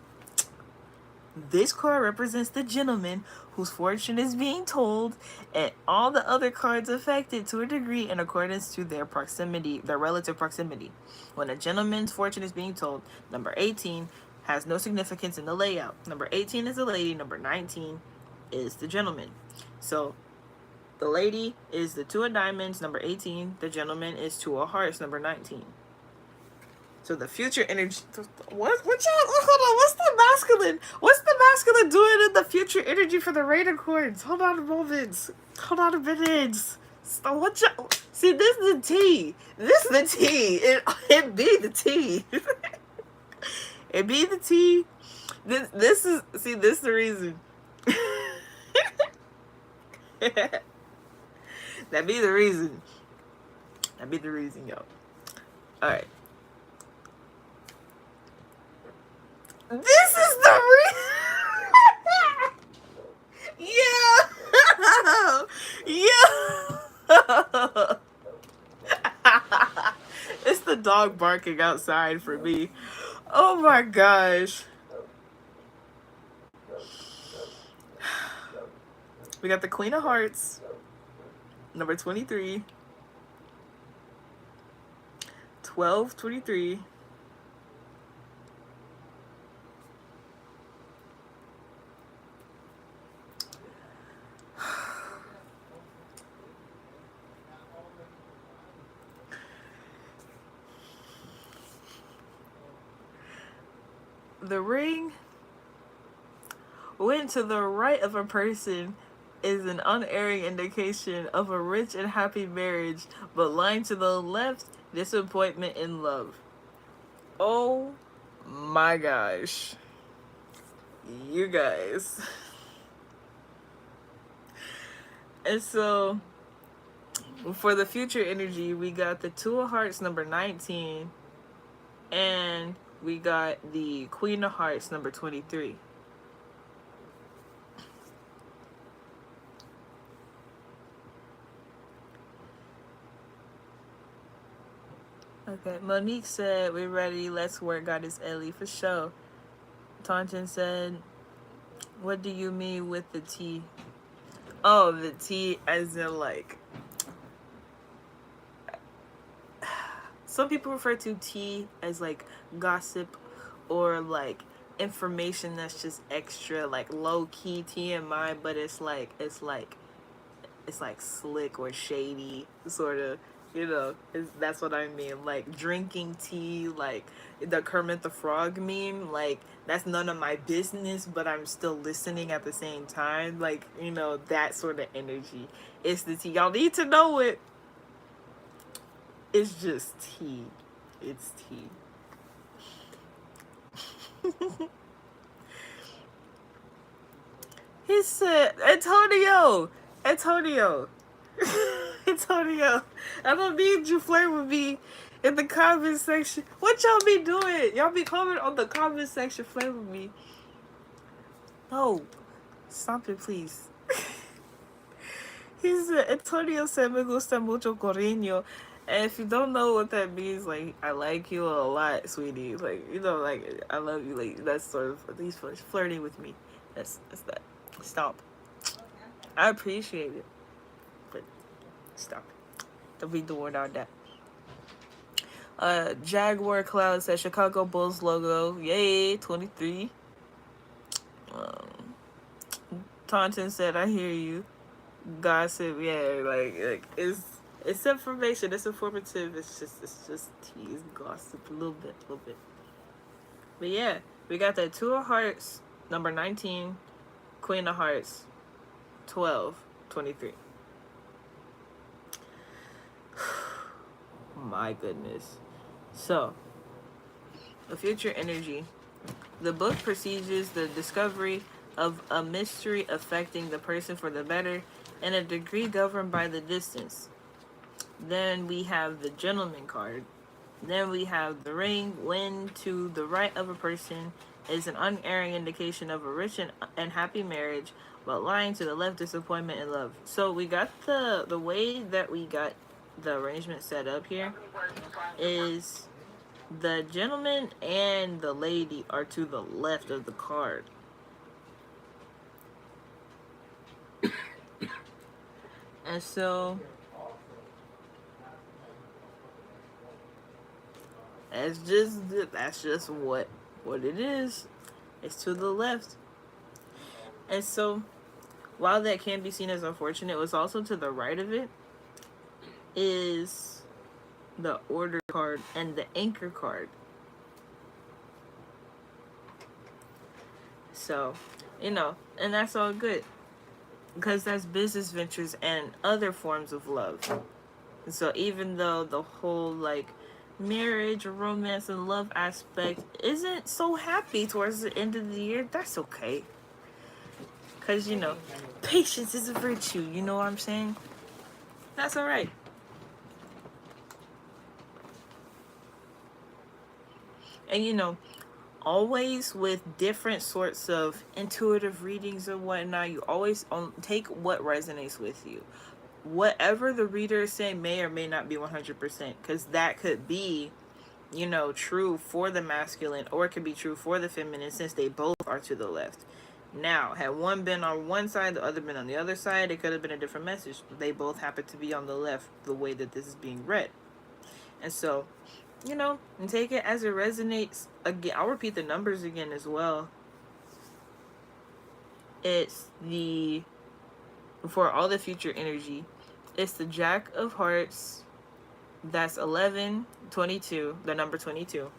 This card represents the gentleman whose fortune is being told, and all the other cards affected to a degree in accordance to their proximity, their relative proximity. When a gentleman's fortune is being told, number 18 has no significance in the layout. Number 18 is the lady, number 19 is the gentleman. So the lady is the 2 of diamonds, number 18. The gentleman is 2 of hearts, number 19. So the future energy... What y'all... Hold on, what's the masculine doing in the future energy for the rainicorns? Hold on a minute. So what y'all... See, this is the tea. It be the tea. It be the tea. This is the reason. That be the reason. That be the reason, yo. Alright. This is the reason. Yeah. Yeah. It's the dog barking outside for me. Oh my gosh. We got the Queen of Hearts, number 23, 1223. The ring went to the right of a person is an unerring indication of a rich and happy marriage, but lying to the left, disappointment in love. Oh my gosh. You guys. And so, for the future energy, we got the Two of Hearts, number 19, and we got the Queen of Hearts, number 23. Okay, Monique said, we're ready, let's work, Goddess Ellie, for sure. Taunton said, what do you mean with the T? Oh, the T as in like... Some people refer to tea as like gossip or like information that's just extra, like low key TMI, but it's like slick or shady, sort of. That's what I mean. Like drinking tea, like the Kermit the Frog meme. Like that's none of my business, but I'm still listening at the same time. Like that sort of energy. It's the tea. Y'all need to know it. It's just tea. It's tea. He said, Antonio, Antonio, I don't need you flirt with me in the comment section. What y'all be doing? Y'all be commenting on the comment section, flirt with me. No, stop it, please. He said, Antonio said, me gusta mucho cariño. And if you don't know what that means, like, I like you a lot, sweetie. Like, like, I love you. Like, that's sort of, he's flirting with me. That's that. Stop. I appreciate it. But, stop. Don't be doing all that. Jaguar Cloud says, Chicago Bulls logo. Yay, 23. Taunton said, I hear you. Gossip, yeah, like, it's information. It's informative. It's just tease, gossip, a little bit. But yeah, we got that Two of Hearts, number 19, Queen of Hearts, 1223. My goodness. So, the future energy. The book precedes the discovery of a mystery affecting the person for the better and a degree governed by the distance. Then we have the Gentleman card. Then we have the ring. When to the right of a person is an unerring indication of a rich and happy marriage, but lying to the left, disappointment in love. So we got the way that we got the arrangement set up here is the gentleman and the lady are to the left of the card. And so that's just what it is. It's to the left. And so while that can be seen as unfortunate, what's also to the right of it is the order card and the anchor card. So, and that's all good. Because that's business ventures and other forms of love. And so even though the whole like marriage or romance and love aspect isn't so happy towards the end of the year, that's okay. Because, patience is a virtue. You know what I'm saying? That's all right. And, always with different sorts of intuitive readings and whatnot, you always take what resonates with you. Whatever the reader is saying may or may not be 100%, because that could be, true for the masculine, or it could be true for the feminine, since they both are to the left. Now, had one been on one side, the other been on the other side, it could have been a different message. They both happen to be on the left the way that this is being read. And so, and take it as it resonates. Again, I'll repeat the numbers again as well. It's for all the future energy, it's the Jack of Hearts. That's 11, 22, the number 22.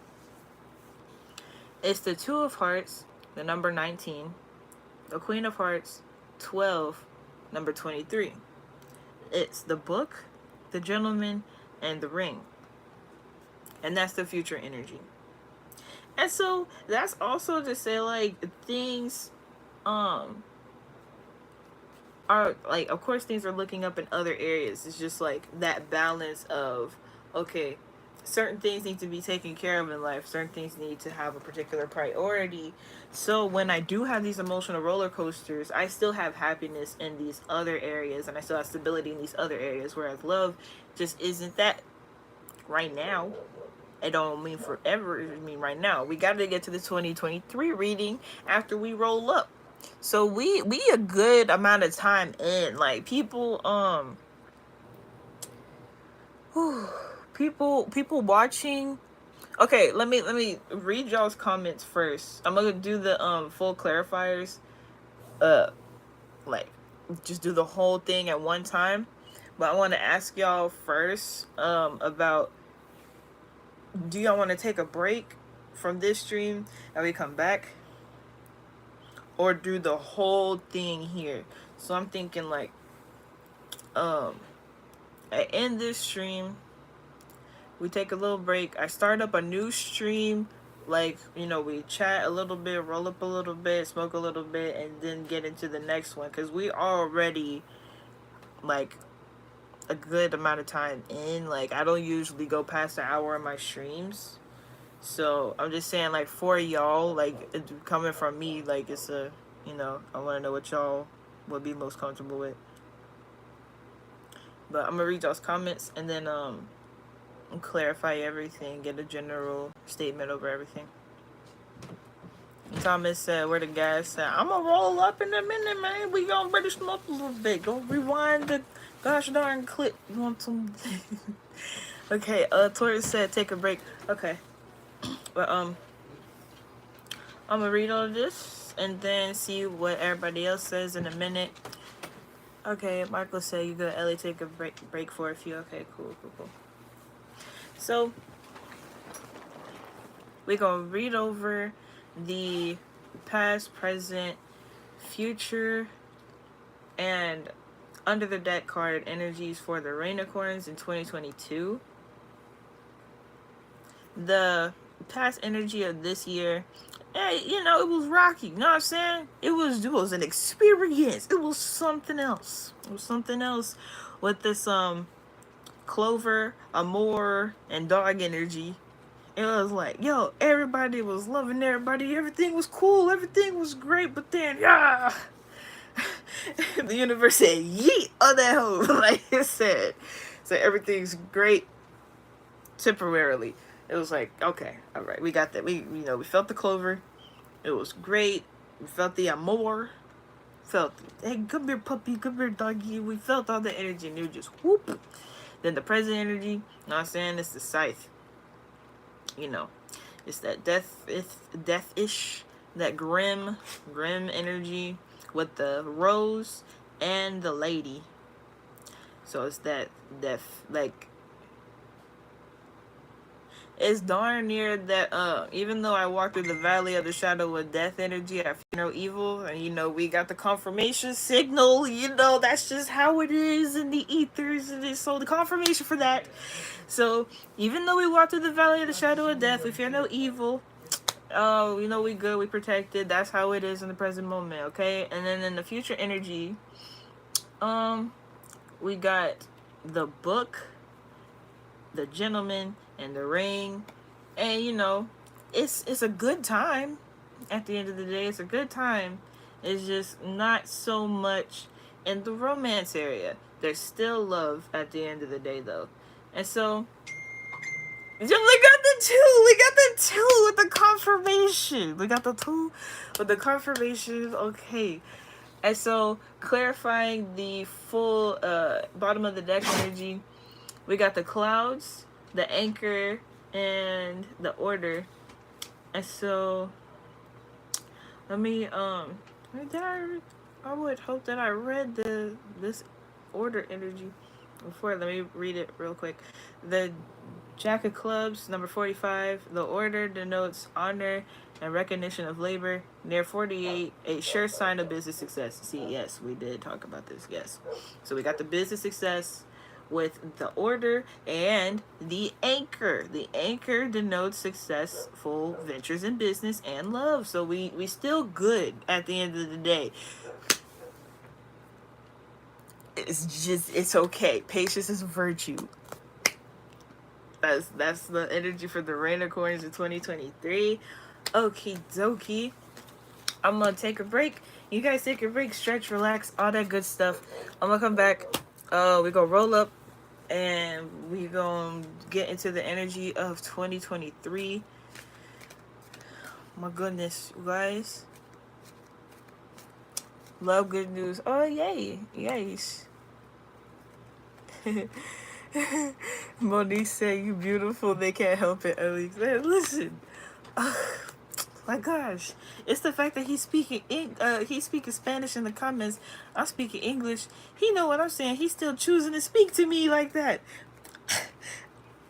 It's the Two of Hearts, the number 19. The Queen of Hearts, 12, number 23. It's the Book, the Gentleman, and the Ring. And that's the future energy. And so that's also to say, like, things are, like, of course things are looking up in other areas. It's just like that balance of, okay, certain things need to be taken care of in life, certain things need to have a particular priority. So when I do have these emotional roller coasters, I still have happiness in these other areas, and I still have stability in these other areas, whereas love just isn't that right now. It don't mean forever. I mean right now. We got to get to the 2023 reading after we roll up. So we a good amount of time in. Like, people people watching. Okay, let me read y'all's comments first. I'm gonna do the full clarifiers. Like, just do the whole thing at one time. But I want to ask y'all first about, do y'all want to take a break from this stream and we come back, or do the whole thing here? So I'm thinking, like, I end this stream, we take a little break, I start up a new stream, like, we chat a little bit, roll up a little bit, smoke a little bit, and then get into the next one, because we already, like, a good amount of time in. Like, I don't usually go past an hour in my streams, so I'm just saying, like, for y'all, like, it, coming from me, like, it's a, I want to know what y'all would be most comfortable with. But I'm gonna read y'all's comments and then clarify everything, get a general statement over everything. Thomas said, where the guys said, I'm gonna roll up in a minute, man. We gonna British them up a little bit. Go rewind the gosh darn clip. You want some? Okay, Tori said, take a break. Okay. But I'm gonna read all of this and then see what everybody else says in a minute. Okay, Michael said, you go, Ellie, take a break for a few. Okay, cool. So we're gonna read over the past, present, future, and under the deck card energies for the Rainicorns in 2022. The past energy of this year, it was rocky. You know what I'm saying? It was an experience. It was something else. With this Clover, Amor, and Dog energy. It was like, yo, everybody was loving everybody. Everything was cool. Everything was great. But then, the universe said, yeet on that hoe. Like it said. So everything's great temporarily. It was like, okay, all right, we got that. We felt the Clover. It was great. We felt the Amor. Felt, hey, come here, puppy. Come here, doggy. We felt all the energy, and it was just whoop. Then the present energy, you know what I'm saying? It's the Scythe. It's that death-ish, that grim energy with the rose and the lady. So it's that death, like, it's darn near that, even though I walked through the valley of the shadow of death energy, I fear no evil, and, we got the confirmation signal, that's just how it is in the ethers, and so the confirmation for that. So, even though we walked through the valley of the shadow of death, we fear no evil, oh, you know, we good, we protected. That's how it is in the present moment, okay? And then in the future energy, we got the book, the gentleman, and the ring. And you know, it's a good time. At the end of the day, it's a good time. It's just not so much in the romance area. There's still love at the end of the day, though. And so, we got the two. We got the two with the confirmation. We got the two with the confirmation. Okay. And so, clarifying the full bottom of the deck energy, we got the clouds, the anchor, and the order. And so, let me did I would hope that I read this order energy before. Let me read it real quick. The Jack of Clubs, number 45. The order denotes honor and recognition of labor. Near 48, a sure sign of business success. See, yes, we did talk about this. Yes. So we got the business success with the order and the anchor. The anchor denotes successful ventures in business and love. So we still good at the end of the day. It's okay. Patience is a virtue. That's the energy for the Rain of Coins in 2023. Okie dokie. I'm gonna take a break. You guys take a break, stretch, relax, all that good stuff. I'm gonna come back. We gonna roll up and we gonna get into the energy of 2023. My goodness, you guys. Love, good news. Oh, yay. Yes. Monique said, you beautiful. They can't help it, Alex. Listen. My gosh, it's the fact that he's speaking Spanish in the comments. I'm speaking English. He know what I'm saying. He's still choosing to speak to me like that.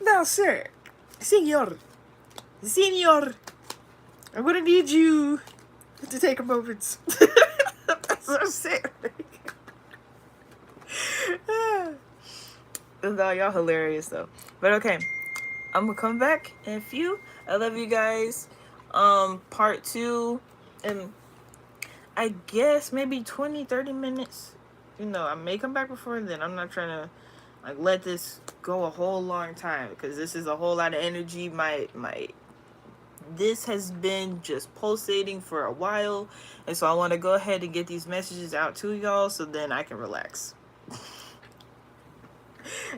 Now, sir, senor, I'm gonna need you to take a moment. That's what I'm saying. No, y'all hilarious though. But okay, I'm gonna come back in a few. I love you guys. Part 2, and I guess maybe 20-30 minutes. You know, I may come back before then. I'm not trying to like let this go a whole long time because this is a whole lot of energy. This has been just pulsating for a while, and so I want to go ahead and get these messages out to y'all so then I can relax.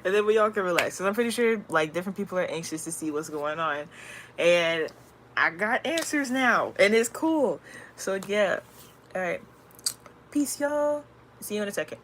And then we all can relax. Because I'm pretty sure like different people are anxious to see what's going on. And I got answers now. And it's cool. So yeah. Alright. Peace, y'all. See you in a second.